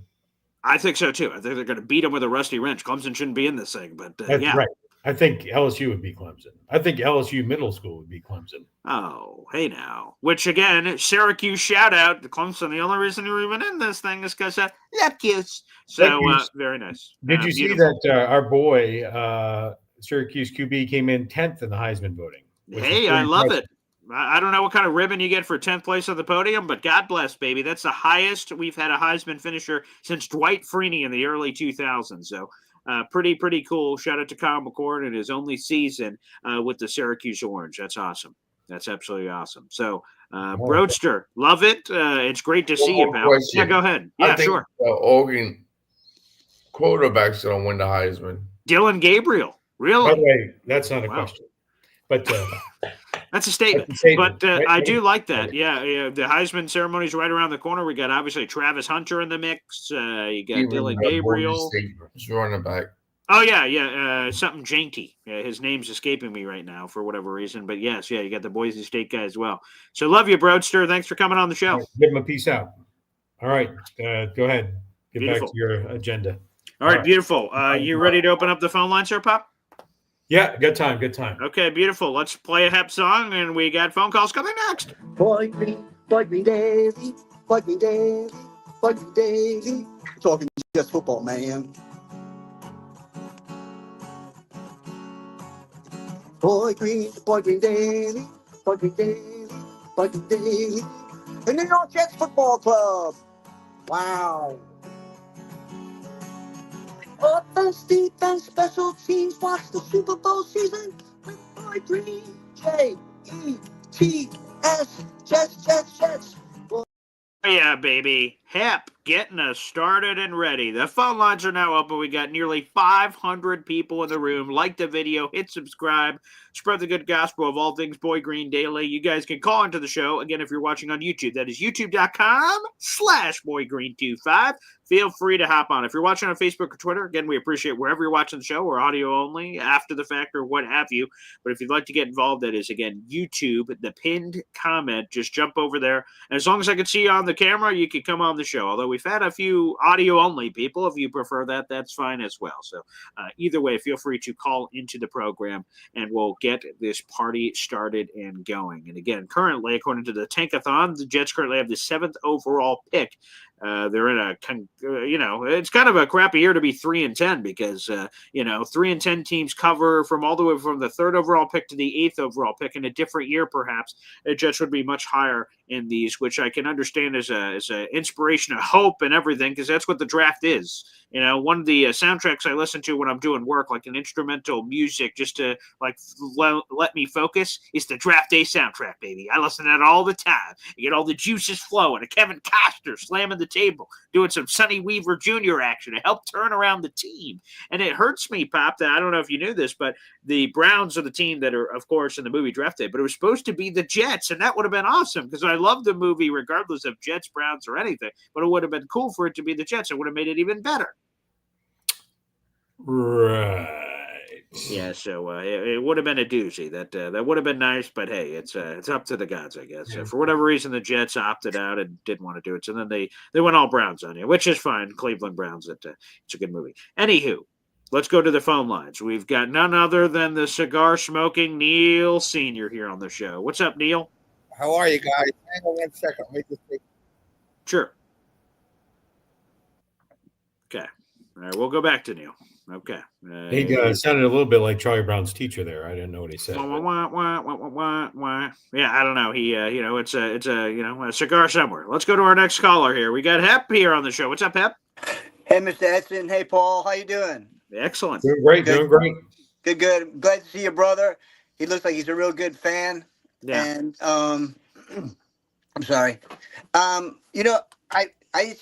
I think so, too. I think they're going to beat them with a rusty wrench. Clemson shouldn't be in this thing, but that's right. I think LSU would be Clemson. I think LSU middle school would be Clemson. Oh, hey now. Which, again, Syracuse shout-out to Clemson. The only reason you're even in this thing is because Syracuse. So, very nice. Did you see that our boy, Syracuse QB, came in 10th in the Heisman voting? Hey, I love it. I don't know what kind of ribbon you get for 10th place on the podium, but God bless, baby. That's the highest we've had a Heisman finisher since Dwight Freeney in the early 2000s. So, pretty cool. Shout out to Kyle McCord in his only season with the Syracuse Orange. That's awesome. That's absolutely awesome. So, Broadster, love it. It's great to see you, pal. Question. Yeah, go ahead. Yeah, sure. Oregon quarterback's going to win the Heisman. Dylan Gabriel. Really? By the way, that's not a question. But That's a statement. That's a statement. But Right, I right. do like that. Yeah, the Heisman ceremony is right around the corner. We got obviously Travis Hunter in the mix. You got Dylan Gabriel. He's running back. Oh yeah. Something Janty. Yeah, his name's escaping me right now for whatever reason. But yes, you got the Boise State guy as well. So love you, Broadster. Thanks for coming on the show. All right, give him a peace out. All right, go ahead. Get Beautiful. back to your agenda. All right, beautiful. You ready to open up the phone line, Sir Pop? Yeah, good time. Okay, beautiful. Let's play a Hep song, and we got phone calls coming next. Boy Green Daily, Boy Green Daily, Boy Green Daily. Talking just football, man. Boy Green Daily, Boy Green Daily, Boy Green Daily. The New York Jets Football Club. Wow. Offense, defense, special teams. Watch the Super Bowl season with Boy Green. J-E-T-S. Jets. Yeah, baby. Hep getting us started and ready. The phone lines are now open. We got nearly 500 people in the room. Like the video, hit subscribe, spread the good gospel of all things Boy Green Daily. You guys can call into the show. Again, if you're watching on YouTube, that is youtube.com/boygreen25. Feel free to hop on. If you're watching on Facebook or Twitter, again, we appreciate wherever you're watching the show or audio only, after the fact or what have you. But if you'd like to get involved, that is, again, YouTube, the pinned comment. Just jump over there. And as long as I can see you on the camera, you can come on the show. Although we've had a few audio-only people. If you prefer that, that's fine as well. So either way, feel free to call into the program, and we'll get this party started and going. And again, currently, according to the Tankathon, the Jets currently have the 7th overall pick. They're in it's kind of a crappy year to be 3-10 because 3-10 teams cover from all the way from the 3rd overall pick to the 8th overall pick. In a different year, perhaps the Jets would be much higher in these, which I can understand as a inspiration of hope and everything, because that's what the draft is. One of the soundtracks I listen to when I'm doing work, like an instrumental music, just to let me focus, is the draft day soundtrack, baby. I listen to that all the time. You get all the juices flowing. A Kevin Costner slamming the table, doing some Sonny Weaver Jr. action to help turn around the team. And it hurts me, Pop, that I don't know if you knew this, but the Browns are the team that are, of course, in the movie Draft Day, but it was supposed to be the Jets, and that would have been awesome because I love the movie regardless of Jets, Browns, or anything, but it would have been cool for it to be the Jets. It would have made it even better. Right. Yeah, so it would have been a doozy. That would have been nice, but hey, it's up to the gods, I guess. Yeah. For whatever reason, the Jets opted out and didn't want to do it, so then they went all Browns on you, which is fine. Cleveland Browns. It's a good movie. Anywho, let's go to the phone lines. We've got none other than the cigar-smoking Neil Sr. here on the show. What's up, Neil? How are you guys? Hang on 1 second. Let me just take... Sure. Okay. All right, we'll go back to Neil. Okay. He sounded a little bit like Charlie Brown's teacher there. I didn't know what he said. Yeah, I don't know. He, it's a cigar somewhere. Let's go to our next caller here. We got Hep here on the show. What's up, Hep? Hey, Mr. Edson. Hey, Paul. How you doing? Excellent. Doing great. Good. Glad to see your brother. He looks like he's a real good fan. Yeah. And I'm sorry. I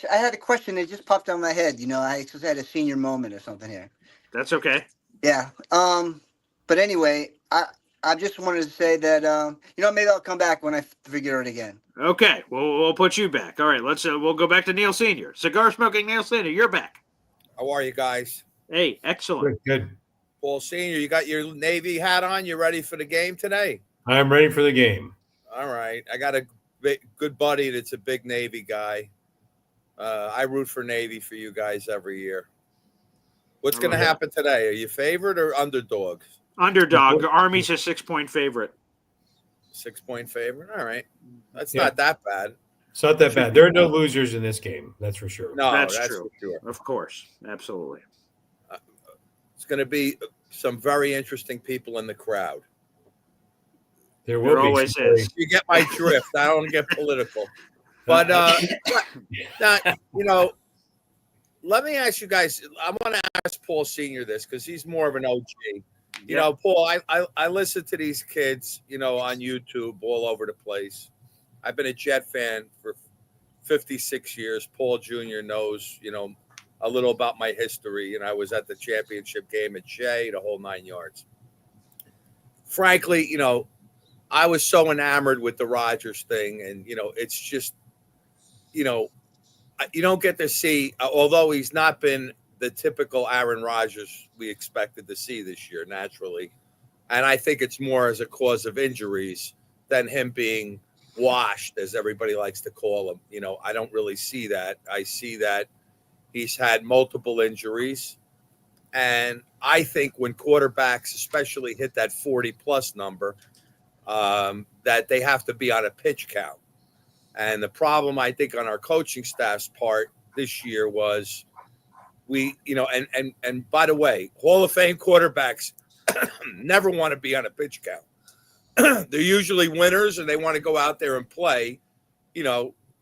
had a question that just popped on my head. I just had a senior moment or something here. That's okay. Yeah. But anyway, I just wanted to say that maybe I'll come back when I figure it again. Okay. We'll put you back. All right. We'll go back to Neil Sr. Cigar smoking Neil Sr. You're back. How are you guys? Hey, excellent. Good. Paul Senior, you got your Navy hat on. You ready for the game today? I'm ready for the game. All right. I got a good buddy that's a big Navy guy. I root for Navy for you guys every year. What's going to happen today? Are you favored or underdogs? Underdog. Army's a 6-point favorite. 6-point favorite? All right. That's not that bad. It's not that bad. There are no losers in this game. That's for sure. No, that's true. For sure. Of course. Absolutely. It's going to be some very interesting people in the crowd. There will always is. You get my drift. I don't get political. But, let me ask you guys. I want to ask Paul Sr. this because he's more of an OG. You know, Paul, I listen to these kids, on YouTube all over the place. I've been a Jet fan for 56 years. Paul Jr. knows, a little about my history. And I was at the championship game at Jay, the whole 9 yards. Frankly, I was so enamored with the Rodgers thing, and it's just, you don't get to see, although he's not been the typical Aaron Rodgers we expected to see this year, naturally. And I think it's more as a cause of injuries than him being washed, as everybody likes to call him. I don't really see that. I see that he's had multiple injuries. And I think when quarterbacks especially hit that 40-plus number, that they have to be on a pitch count. And the problem, I think, on our coaching staff's part this year was and by the way, Hall of Fame quarterbacks never want to be on a pitch count. They're usually winners, and they want to go out there and play.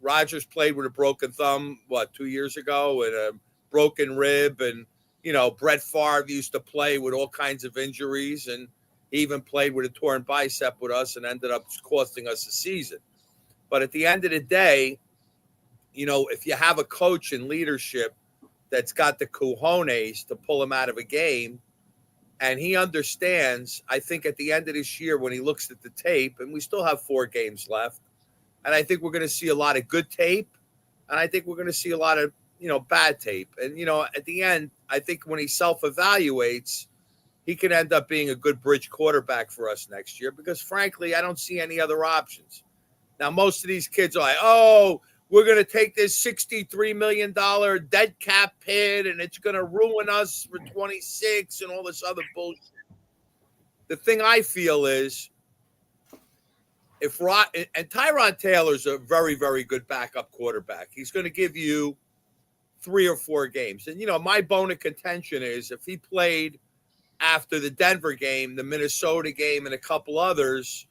Rodgers played with a broken thumb, 2 years ago, and a broken rib. And, Brett Favre used to play with all kinds of injuries, and he even played with a torn bicep with us and ended up costing us a season. But at the end of the day, if you have a coach in leadership that's got the cojones to pull him out of a game, and he understands, I think at the end of this year when he looks at the tape, and we still have 4 games left, and I think we're going to see a lot of good tape, and I think we're going to see a lot of, bad tape. And, at the end, I think when he self-evaluates, he can end up being a good bridge quarterback for us next year because, frankly, I don't see any other options. Now, most of these kids are like, oh, we're going to take this $63 million dead cap hit, and it's going to ruin us for 26 and all this other bullshit. The thing I feel is and Tyrod Taylor's a very, very good backup quarterback. He's going to give you 3 or 4 games. And, my bone of contention is if he played after the Denver game, the Minnesota game, and a couple others,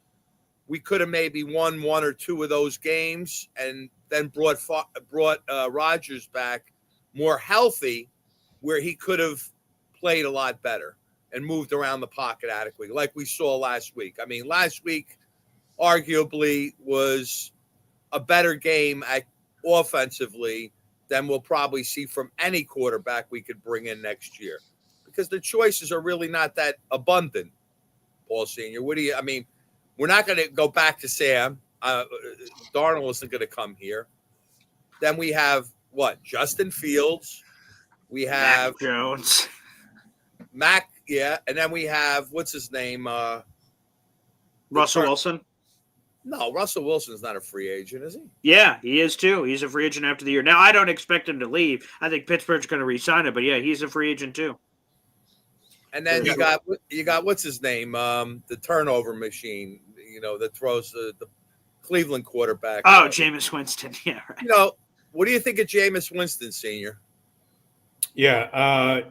we could have maybe won 1 or 2 of those games and then brought Rodgers back more healthy, where he could have played a lot better and moved around the pocket adequately, like we saw last week. I mean, last week arguably was a better game offensively than we'll probably see from any quarterback we could bring in next year, because the choices are really not that abundant. Paul Sr., we're not going to go back to Sam. Darnold isn't going to come here. Then we have Justin Fields. We have Mac Jones. Mac, yeah, and then we have what's his name? Russell Wilson. No, Russell Wilson's not a free agent, is he? Yeah, he is too. He's a free agent after the year. Now, I don't expect him to leave. I think Pittsburgh's going to re-sign him, but yeah, he's a free agent too. And then you got what's his name? The turnover machine, that throws the Cleveland quarterback. Oh, Jameis Winston. Yeah, right. What do you think of Jameis Winston, Sr.? Yeah,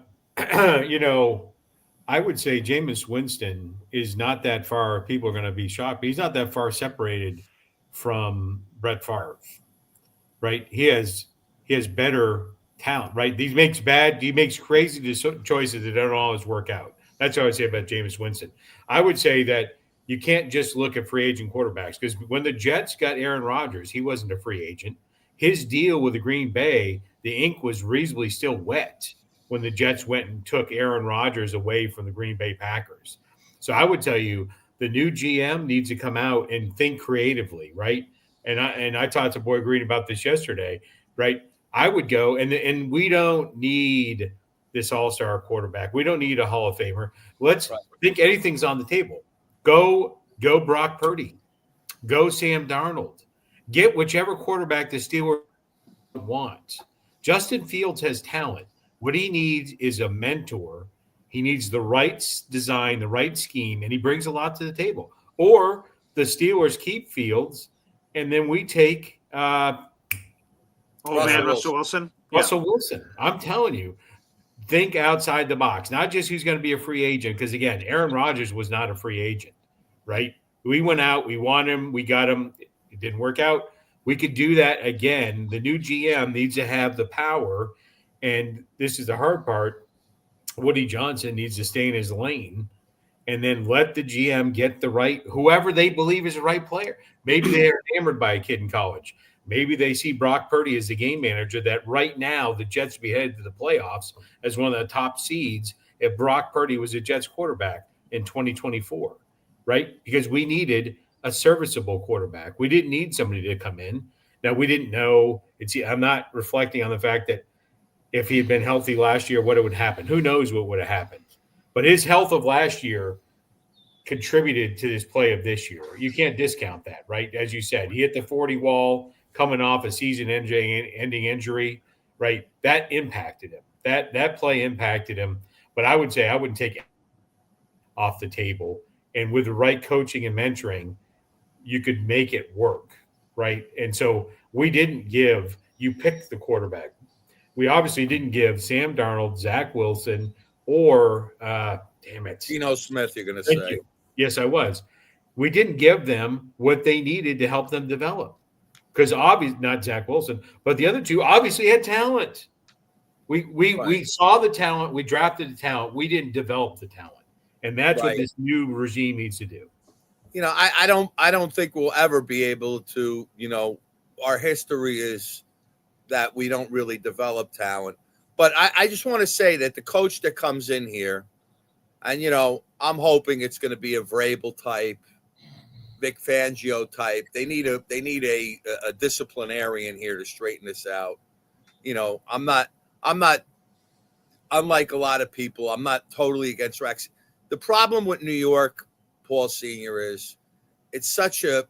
I would say Jameis Winston is not that far. People are going to be shocked, but he's not that far separated from Brett Favre, right? He has better talent, right? He makes crazy choices that don't always work out. That's what I would say about Jameis Winston. I would say that you can't just look at free agent quarterbacks, because when the Jets got Aaron Rodgers, he wasn't a free agent. His deal with the Green Bay, the ink was reasonably still wet when the Jets went and took Aaron Rodgers away from the Green Bay Packers. So I would tell you the new GM needs to come out and think creatively, right? And I talked to Boy Green about this yesterday, right? I would go, and we don't need this all-star quarterback. We don't need a Hall of Famer. Let's think anything's on the table. Go Brock Purdy. Go Sam Darnold. Get whichever quarterback the Steelers want. Justin Fields has talent. What he needs is a mentor. He needs the right design, the right scheme, and he brings a lot to the table. Or the Steelers keep Fields, and then we take Russell Wilson. Russell Wilson. I'm telling you, think outside the box. Not just who's going to be a free agent, because, again, Aaron Rodgers was not a free agent, right? We went out, we want him, we got him. It didn't work out. We could do that again. The new GM needs to have the power. And this is the hard part. Woody Johnson needs to stay in his lane and then let the GM get the right, whoever they believe is the right player. Maybe they're enamored by a kid in college. Maybe they see Brock Purdy as the game manager, that right now the Jets would be headed to the playoffs as one of the top seeds if Brock Purdy was a Jets quarterback in 2024, right? Because we needed a serviceable quarterback. We didn't need somebody to come in. Now, we didn't know. I'm not reflecting on the fact that if he had been healthy last year, what would happen. Who knows what would have happened. But his health of last year contributed to his play of this year. You can't discount that, right? As you said, he hit the 40 wall coming off a season-ending injury, right? That impacted him. That play impacted him. But I would say I wouldn't take it off the table. And with the right coaching and mentoring, you could make it work, right? And so we didn't give – you picked the quarterback. We obviously didn't give Sam Darnold, Zach Wilson, or damn it. Geno Smith, you're going to Thank say. you. Yes, I was. We didn't give them what they needed to help them develop. Because obviously, not Zach Wilson, but the other two obviously had talent. We saw the talent. We drafted the talent. We didn't develop the talent. And that's what this new regime needs to do. You know, I don't think we'll ever be able to, you know, our history is that we don't really develop talent. But I just want to say that the coach that comes in here, and, you know, I'm hoping it's going to be a Vrabel type, Vic Fangio type. They need a disciplinarian here to straighten this out. You know, I'm not unlike a lot of people. I'm not totally against Rex. The problem with New York, Paul Sr., is it's such a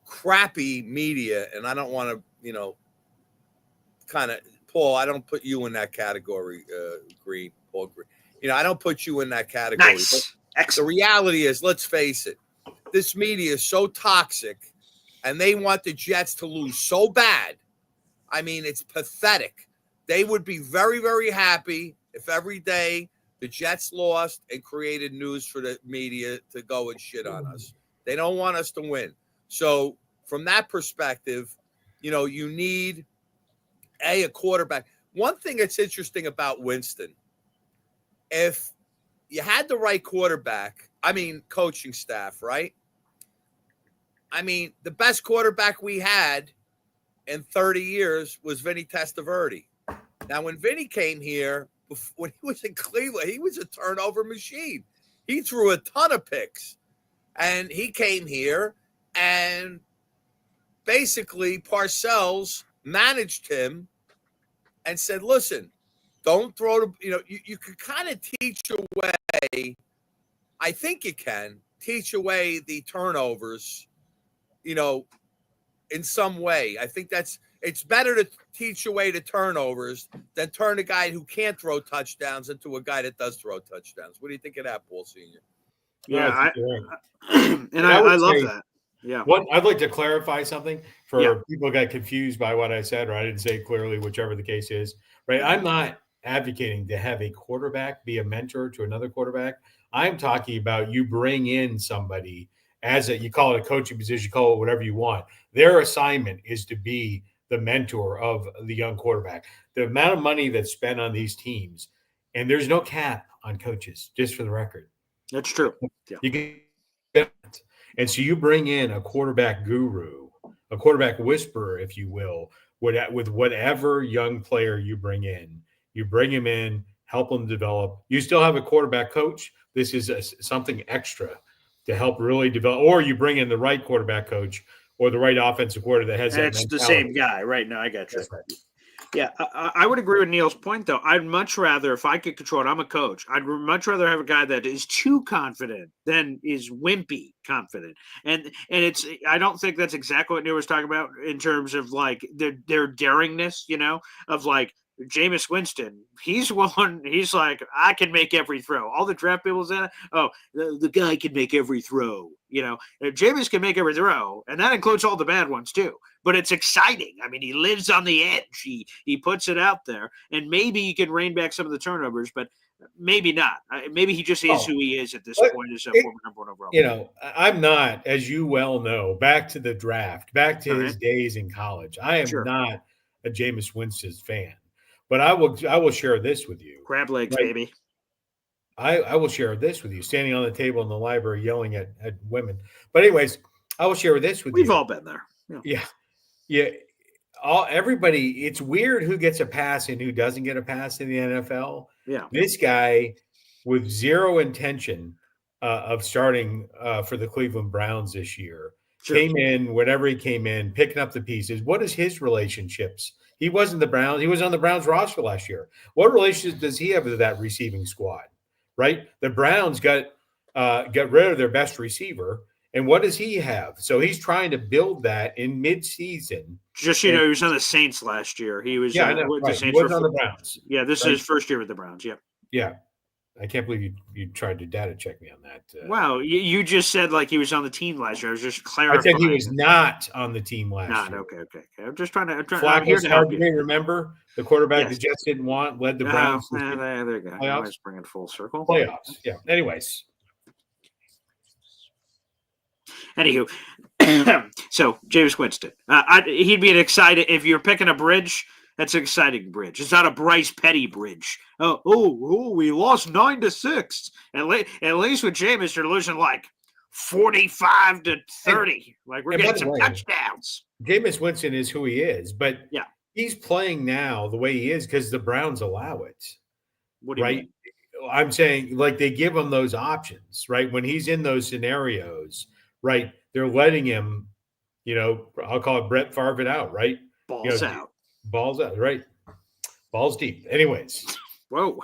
crappy media, and I don't want to, you know, kind of Paul. I don't put you in that category, Green, Paul Green. You know, I don't put you in that category. Nice. The reality is, let's face it, this media is so toxic, and they want the Jets to lose so bad. I mean, it's pathetic. They would be very, very happy if every day the Jets lost and created news for the media to go and shit on us. They don't want us to win. So from that perspective, you know, you need a quarterback. One thing that's interesting about Winston, if you had the right quarterback, I mean, coaching staff, right? I mean, the best quarterback we had in 30 years was Vinny Testaverde. Now, when Vinny came here, when he was in Cleveland, he was a turnover machine. He threw a ton of picks. And he came here, and basically Parcells managed him and said, listen, don't throw the, you know, you can kind of teach away, I think you can teach away the turnovers, you know, in some way. I think it's better to teach away the turnovers than turn a guy who can't throw touchdowns into a guy that does throw touchdowns. What do you think of that, Paul Sr.? Yeah, I love that. Yeah. I'd like to clarify something for people who got confused by what I said, or I didn't say it clearly, whichever the case is. Right? I'm not advocating to have a quarterback be a mentor to another quarterback. I'm talking about you bring in somebody as you call it a coaching position, you call it whatever you want. Their assignment is to be the mentor of the young quarterback. The amount of money that's spent on these teams, and there's no cap on coaches, just for the record. That's true. Yeah. You can, and so you bring in a quarterback guru, a quarterback whisperer, if you will, with whatever young player you bring him in, help him develop. You still have a quarterback coach. This is something extra to help really develop, or you bring in the right quarterback coach or the right offensive coordinator that has that it's mentality. The same guy, right? No, I got you. Right. Yeah, I would agree with Neil's point, though. I'd much rather, if I could control it, I'm a coach, I'd much rather have a guy that is too confident than is wimpy confident. And it's, I don't think that's exactly what Neil was talking about in terms of like their daringness, you know, of like Jameis Winston. He's like, I can make every throw. All the draft people said, oh, the guy can make every throw. You know, Jameis can make every throw, and that includes all the bad ones too. But it's exciting. I mean, he lives on the edge. He puts it out there, and maybe he can rein back some of the turnovers, but maybe not. Maybe he just is who he is at this point as a former number one overall. You know, I'm not, as you well know, back to the draft, back to his days in college. I am not a Jameis Winston fan, but I will share this with you. Crab legs, baby. I will share this with you, standing on the table in the library yelling at women. But anyways, I will share this with you. We've all been there. Yeah. Everybody, it's weird who gets a pass and who doesn't get a pass in the NFL. Yeah. This guy with zero intention of starting for the Cleveland Browns this year. Sure. Came in, whenever he came in, picking up the pieces. What is his relationships? He wasn't the Browns. He was on the Browns roster last year. What relationship does he have with that receiving squad? Right? The Browns got rid of their best receiver. And what does he have? So he's trying to build that in mid-season. Just he was on the Saints last year. He was I know, with right. the Saints. He was on the Browns. Yeah, this is his first year with the Browns. Yeah. Yeah. I can't believe you tried to data check me on that. Wow, you just said like he was on the team last year. I was just clarifying. I said he was not on the team last year. Okay. I'm just trying to. I'm here to help you. Remember the quarterback the Jets didn't want led the Browns. There you go. Playoffs. Always bring it full circle. Playoffs. Yeah. Anyways. Anywho, so Jameis Winston, he'd be an excited if you're picking a bridge. That's an exciting bridge. It's not a Bryce Petty bridge. Oh, we lost 9-6. At least with Jameis, you're losing like 45-30. Like we're getting some touchdowns. Jameis Winston is who he is, but he's playing now the way he is because the Browns allow it. What do you mean? I'm saying like they give him those options, right? When he's in those scenarios, right? They're letting him, I'll call it Brett Favre it out, right? Balls out. Balls out, right? Balls deep. Anyways. Whoa.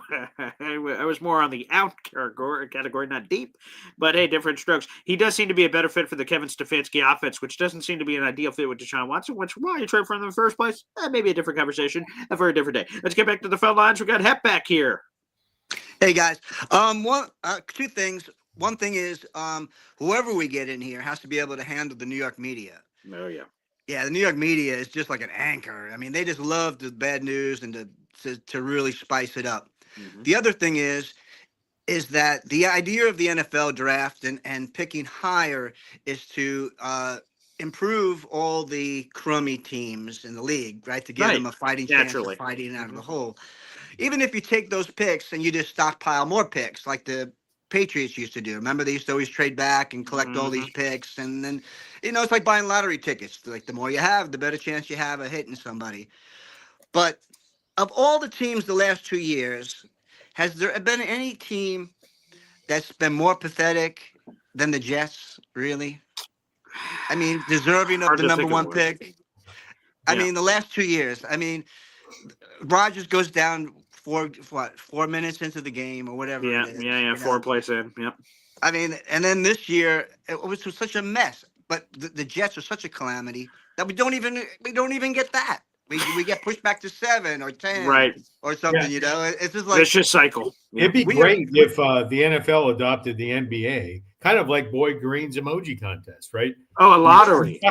I was more on the out category, not deep. But hey, different strokes. He does seem to be a better fit for the Kevin Stefanski offense, which doesn't seem to be an ideal fit with Deshaun Watson, which why you trade for him in the first place? Maybe a different conversation for a different day. Let's get back to the phone lines. We got Hep back here. Hey, guys. Two things. One thing is whoever we get in here has to be able to handle the New York media. Oh, yeah. Yeah, the New York media is just like an anchor. I mean, they just love the bad news and to really spice it up. Mm-hmm. The other thing is that the idea of the NFL draft and picking higher is to improve all the crummy teams in the league, right? To give them a fighting chance of fighting out of the hole. Even if you take those picks and you just stockpile more picks like the Patriots used to do. Remember, they used to always trade back and collect all these picks. And then, it's like buying lottery tickets. Like the more you have, the better chance you have of hitting somebody. But of all the teams the last 2 years, has there been any team that's been more pathetic than the Jets, really? I mean, deserving of the number one pick? I mean, the last 2 years. I mean, Rodgers goes down 4 minutes into the game or whatever. Yeah. 4 plays in. Yep. I mean, and then this year it was such a mess. But the Jets are such a calamity that we don't even get that. We get pushed back to 7 or 10, right, or something. Yeah. It's just like vicious cycle. It'd be great if the NFL adopted the NBA, kind of like Boy Green's emoji contest, right? Oh, a lottery.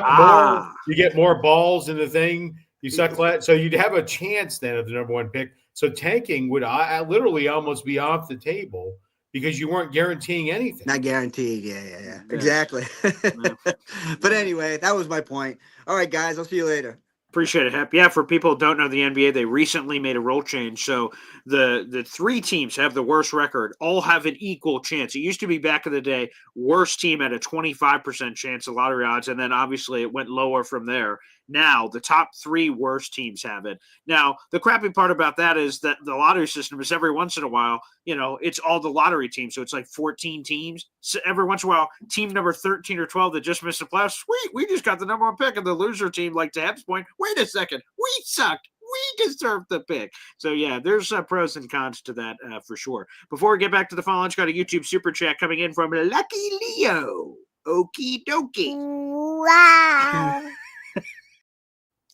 You get more balls in the thing. You suck flat, so you'd have a chance then of the number one pick. So tanking would literally almost be off the table because you weren't guaranteeing anything. Not guaranteed. Yeah. Exactly. But anyway, that was my point. All right, guys, I'll see you later. Appreciate it, Hep. Yeah, for people who don't know the NBA, they recently made a rule change. So the 3 teams have the worst record, all have an equal chance. It used to be back in the day, worst team had a 25% chance of lottery odds, and then obviously it went lower from there. Now, the top 3 worst teams have it. Now, the crappy part about that is that the lottery system is every once in a while, it's all the lottery teams. So it's like 14 teams. So every once in a while, team number 13 or 12 that just missed the playoffs, sweet, we just got the number one pick. And the loser team, like to Hep's point, wait a second, we sucked. We deserve the pick. So, yeah, there's pros and cons to that for sure. Before we get back to the phone line, got a YouTube super chat coming in from Lucky Leo. Okie dokie. Wow.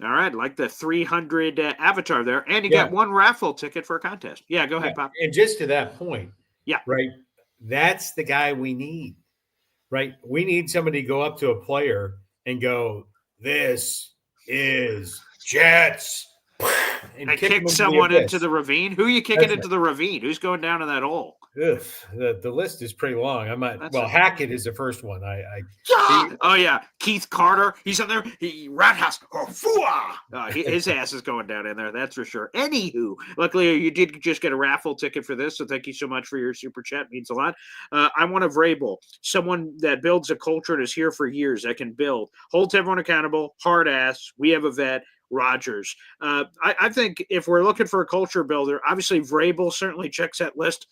All right, like the 300 avatar there. And you got 1 raffle ticket for a contest. Yeah, go ahead, Pop. And just to that point, yeah, right, that's the guy we need, right? We need somebody to go up to a player and go, this is Jets. And kick someone into the ravine. Who are you kicking into the ravine? Who's going down in that hole? Ugh, the list is pretty long. Hackett is the first one. Oh yeah, Keith Carter. He's on there. Rathouse. His ass is going down in there. That's for sure. Anywho, luckily you did just get a raffle ticket for this, so thank you so much for your super chat. It means a lot. I want a Vrabel, someone that builds a culture and is here for years. That can build, holds everyone accountable. Hard ass. We have a vet. Rodgers. I think if we're looking for a culture builder, obviously Vrabel certainly checks that list.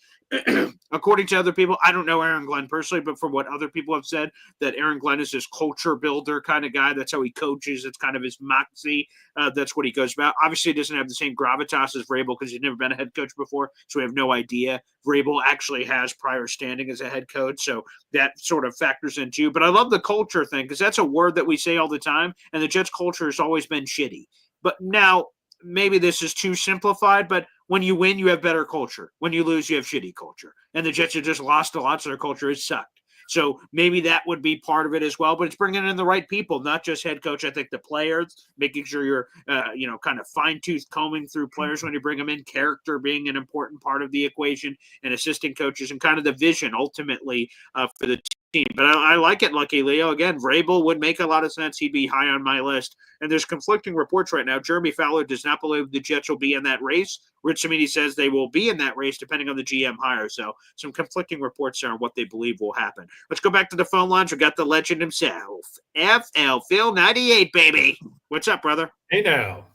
according to other people, I don't know Aaron Glenn personally, but from what other people have said, that Aaron Glenn is this culture builder kind of guy. That's how he coaches. It's kind of his moxie. That's what he goes about. Obviously, he doesn't have the same gravitas as Vrabel because he's never been a head coach before, so we have no idea. Vrabel actually has prior standing as a head coach, so that sort of factors in too. But I love the culture thing because that's a word that we say all the time, and the Jets culture has always been shitty. But now, maybe this is too simplified, but when you win, you have better culture. When you lose, you have shitty culture. And the Jets have just lost a lot, so their culture has sucked. So maybe that would be part of it as well. But it's bringing in the right people, not just head coach. I think the players, making sure you're, kind of fine-tooth combing through players when you bring them in, character being an important part of the equation, and assistant coaches, and kind of the vision ultimately for the team. But I like it, Lucky Leo. Again, Vrabel would make a lot of sense. He'd be high on my list. And there's conflicting reports right now. Jeremy Fowler does not believe the Jets will be in that race. Rich Cimini says they will be in that race depending on the GM hire. So some conflicting reports there on what they believe will happen. Let's go back to the phone lines. We got the legend himself, FL Phil 98, baby. What's up, brother? Hey now.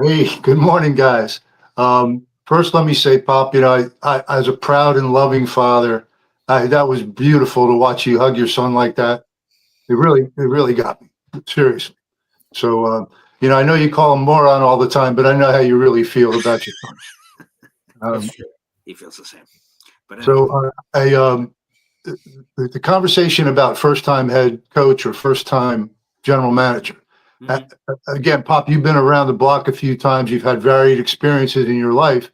Hey, good morning, guys. First, let me say, Pop, I as a proud and loving father, that was beautiful to watch you hug your son like that. It really got me, seriously. So, I know you call him moron all the time, but I know how you really feel about your son. He feels the same. But the conversation about first-time head coach or first-time general manager. Again, Pop, you've been around the block a few times. You've had varied experiences in your life.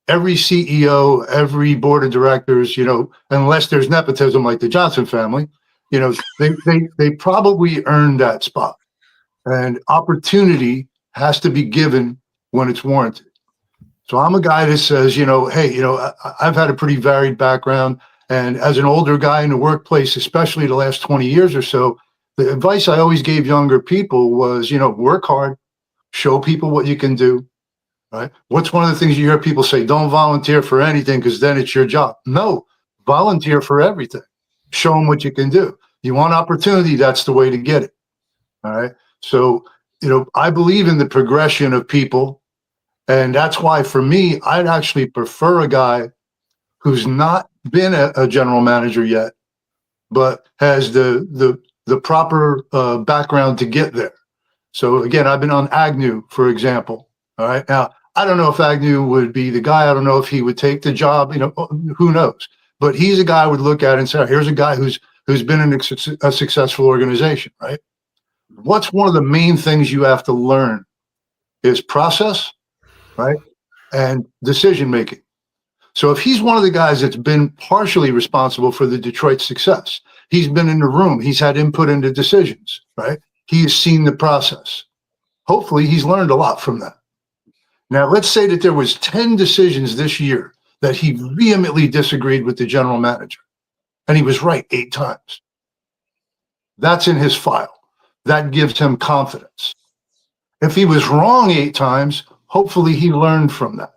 Every CEO, every board of directors, unless there's nepotism like the Johnson family, they probably earned that spot. And opportunity has to be given when it's warranted. So I'm a guy that says, hey, I've had a pretty varied background. And as an older guy in the workplace, especially the last 20 years or so, the advice I always gave younger people was, work hard, show people what you can do, right? What's one of the things you hear people say? Don't volunteer for anything because then it's your job. No, volunteer for everything. Show them what you can do. You want opportunity, that's the way to get it, all right? So, I believe in the progression of people. And that's why, for me, I'd actually prefer a guy who's not been a general manager yet, but has the proper background to get there. So, again, I've been on Agnew, for example. All right. Now, I don't know if Agnew would be the guy. I don't know if he would take the job. Who knows? But he's a guy I would look at and say, here's a guy who's been in a successful organization, right? What's one of the main things you have to learn is process, right? And decision-making. So if he's one of the guys that's been partially responsible for the Detroit success, he's been in the room, he's had input into decisions, right? He has seen the process. Hopefully he's learned a lot from that. Now, let's say that there was 10 decisions this year that he vehemently disagreed with the general manager, and he was right 8 times. That's in his file. That gives him confidence. If he was wrong 8 times, hopefully he learned from that.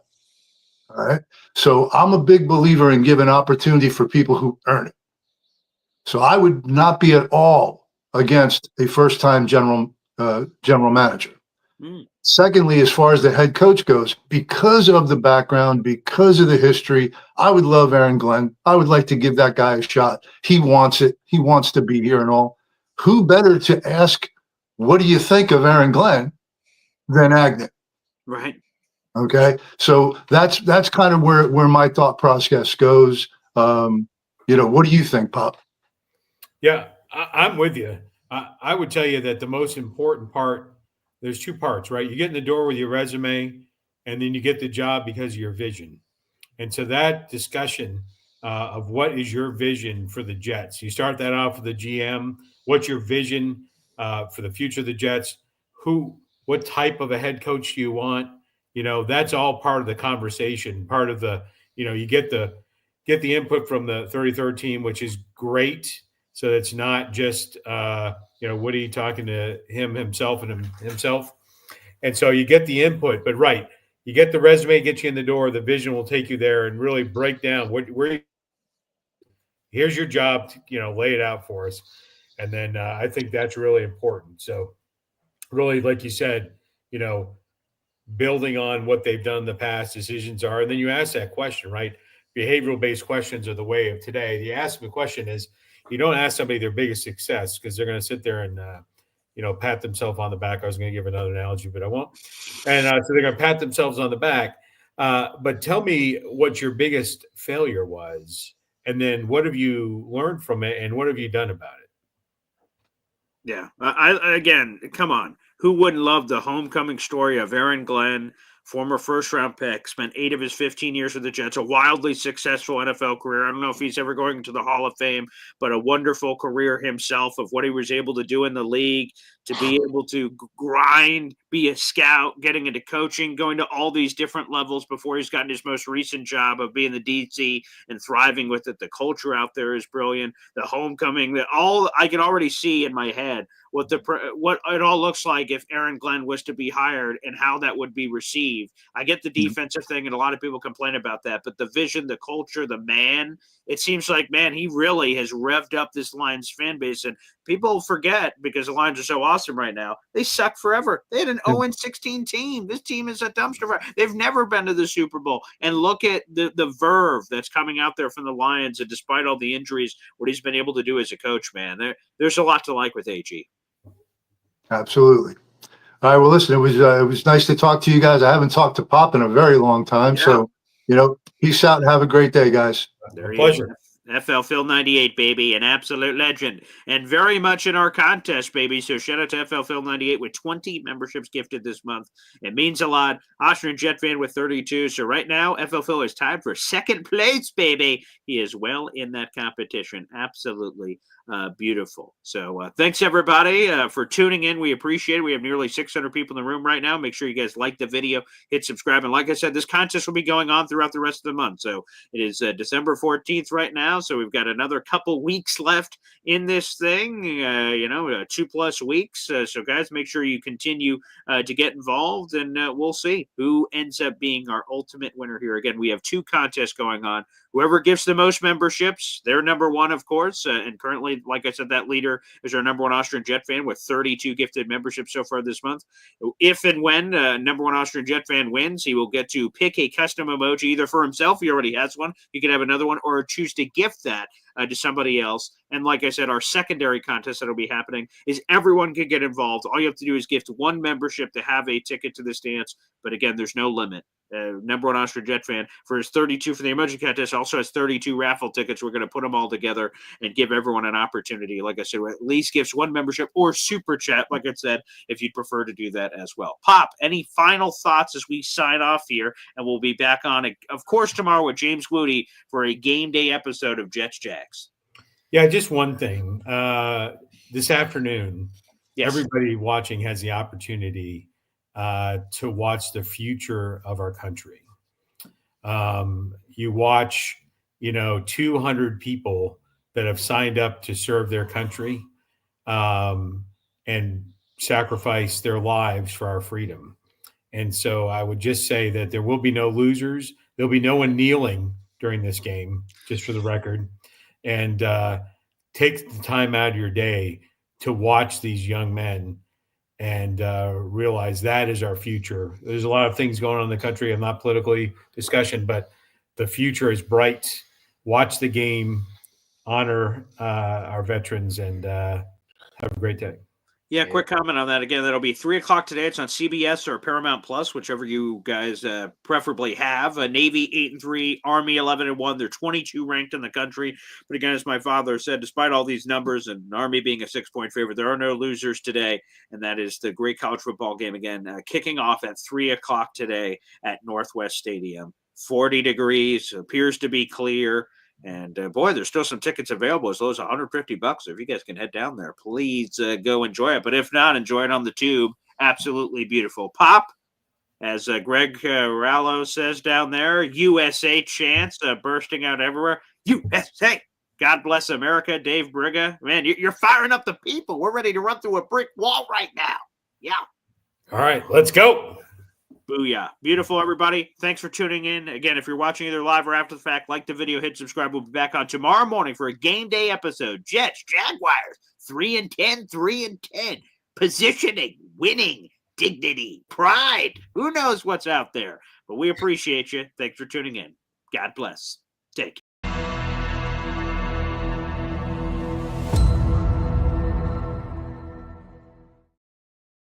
All right. So I'm a big believer in giving opportunity for people who earn it. So I would not be at all against a first-time general manager. Secondly, as far as the head coach goes, because of the background, because of the history, I would love Aaron Glenn. I would like to give that guy a shot. He wants it. He wants to be here and all. Who better to ask, what do you think of Aaron Glenn than Agnew? Right. Okay. So that's kind of where my thought process goes. What do you think, Pop? Yeah, I'm with you. I would tell you that the most important part, there's 2 parts, right? You get in the door with your resume, and then you get the job because of your vision. And so that discussion of what is your vision for the Jets, you start that off with the GM. What's your vision for the future of the Jets? What type of a head coach do you want? That's all part of the conversation. Part of the, you get the input from the 33rd team, which is great. So it's not just Woody talking to himself. And so you get the input, but right, you get the resume, get you in the door. The vision will take you there and really break down here's your job. Lay it out for us, and then I think that's really important. So really, like you said, building on what they've done in the past, decisions are, and then you ask that question, right? behavioral-based questions are the way of today. The ask them a question is, you don't ask somebody their biggest success because they're going to sit there and pat themselves on the back. I was going to give another analogy, but I won't. And so they're going to pat themselves on the back. But tell me what your biggest failure was, and then what have you learned from it, and what have you done about it? Yeah. Again, come on. Who wouldn't love the homecoming story of Aaron Glenn, former first-round pick, spent 8 of his 15 years with the Jets, a wildly successful NFL career. I don't know if he's ever going to the Hall of Fame, but a wonderful career himself of what he was able to do in the league, to be able to grind, be a scout, getting into coaching, going to all these different levels before he's gotten his most recent job of being the DC and thriving with it. The culture out there is brilliant. The homecoming, all I can already see in my head what it all looks like if Aaron Glenn was to be hired and how that would be received. I get the defensive thing, and a lot of people complain about that, but the vision, the culture, the man, it seems like, man, he really has revved up this Lions fan base. And people forget, because the Lions are so awesome right now, they suck forever. They had an 0-16 team. This team is a dumpster fire. They've never been to the Super Bowl. And look at the verve that's coming out there from the Lions, and despite all the injuries, what he's been able to do as a coach, man. There's a lot to like with AG. Absolutely. All right. Well, listen, it was nice to talk to you guys. I haven't talked to Pop in a very long time. Yeah. So, peace out and have a great day, guys. Pleasure. FL Phil 98, baby, an absolute legend, and very much in our contest, baby. So shout out to FL Phil 98 with 20 memberships gifted this month. It means a lot. Austrian Jet fan with 32. So right now, FL Phil is tied for second place, baby. He is well in that competition. Absolutely beautiful. So thanks, everybody, for tuning in. We appreciate it. We have nearly 600 people in the room right now. Make sure you guys like the video, hit subscribe. And like I said, this contest will be going on throughout the rest of the month. So it is December 14th right now. So we've got another couple weeks left in this thing, 2+ weeks. So guys, make sure you continue to get involved, and we'll see who ends up being our ultimate winner here. Again, we have 2 contests going on. Whoever gives the most memberships, they're number one, of course. And currently, like I said, that leader is our number one Austrian Jet fan with 32 gifted memberships so far this month. If and when number one Austrian Jet fan wins, he will get to pick a custom emoji either for himself, he already has one, he could have another one, or choose to gift that to somebody else. And like I said, our secondary contest that'll be happening is everyone can get involved. All you have to do is gift 1 membership to have a ticket to this dance. But again, there's no limit. Number one Austrian Jet fan, for his 32 for the emoji contest, also has 32 raffle tickets. We're going to put them all together and give everyone an opportunity. Like I said, at least gives 1 membership or super chat, like I said, if you'd prefer to do that as well. Pop, any final thoughts as we sign off here? And we'll be back on, of course, tomorrow with James Woody for a game day episode of Jets-Jags. Yeah, just one thing. This afternoon, Yes. Everybody watching has the opportunity to watch the future of our country. You watch, 200 people that have signed up to serve their country and sacrifice their lives for our freedom. And so I would just say that there will be no losers. There'll be no one kneeling during this game, just for the record. And take the time out of your day to watch these young men and realize that is our future. There's a lot of things going on in the country. I'm not politically discussion, but the future is bright. Watch the game, honor our veterans, and have a great day. Yeah, quick comment on that. Again, that'll be 3:00 today. It's on CBS or Paramount Plus, whichever you guys preferably have. Navy 8-3, Army 11-1. They're 22 ranked in the country. But again, as my father said, despite all these numbers and Army being a 6-point favorite, there are no losers today. And that is the great college football game again, kicking off at 3:00 today at Northwest Stadium. 40 degrees, appears to be clear. And boy, there's still some tickets available as low as $150. So if you guys can head down there, please go enjoy it. But if not, enjoy it on the tube. Absolutely beautiful. Pop, as Greg Rallo says down there, USA chants bursting out everywhere. USA. God bless America. Dave Briga. Man, you're firing up the people. We're ready to run through a brick wall right now. Yeah. All right, let's go. Booyah. Beautiful, everybody. Thanks for tuning in. Again, if you're watching either live or after the fact, like the video, hit subscribe. We'll be back on tomorrow morning for a game day episode. Jets-Jaguars, 3-10, 3-10. Positioning, winning, dignity, pride. Who knows what's out there? But we appreciate you. Thanks for tuning in. God bless. Take care.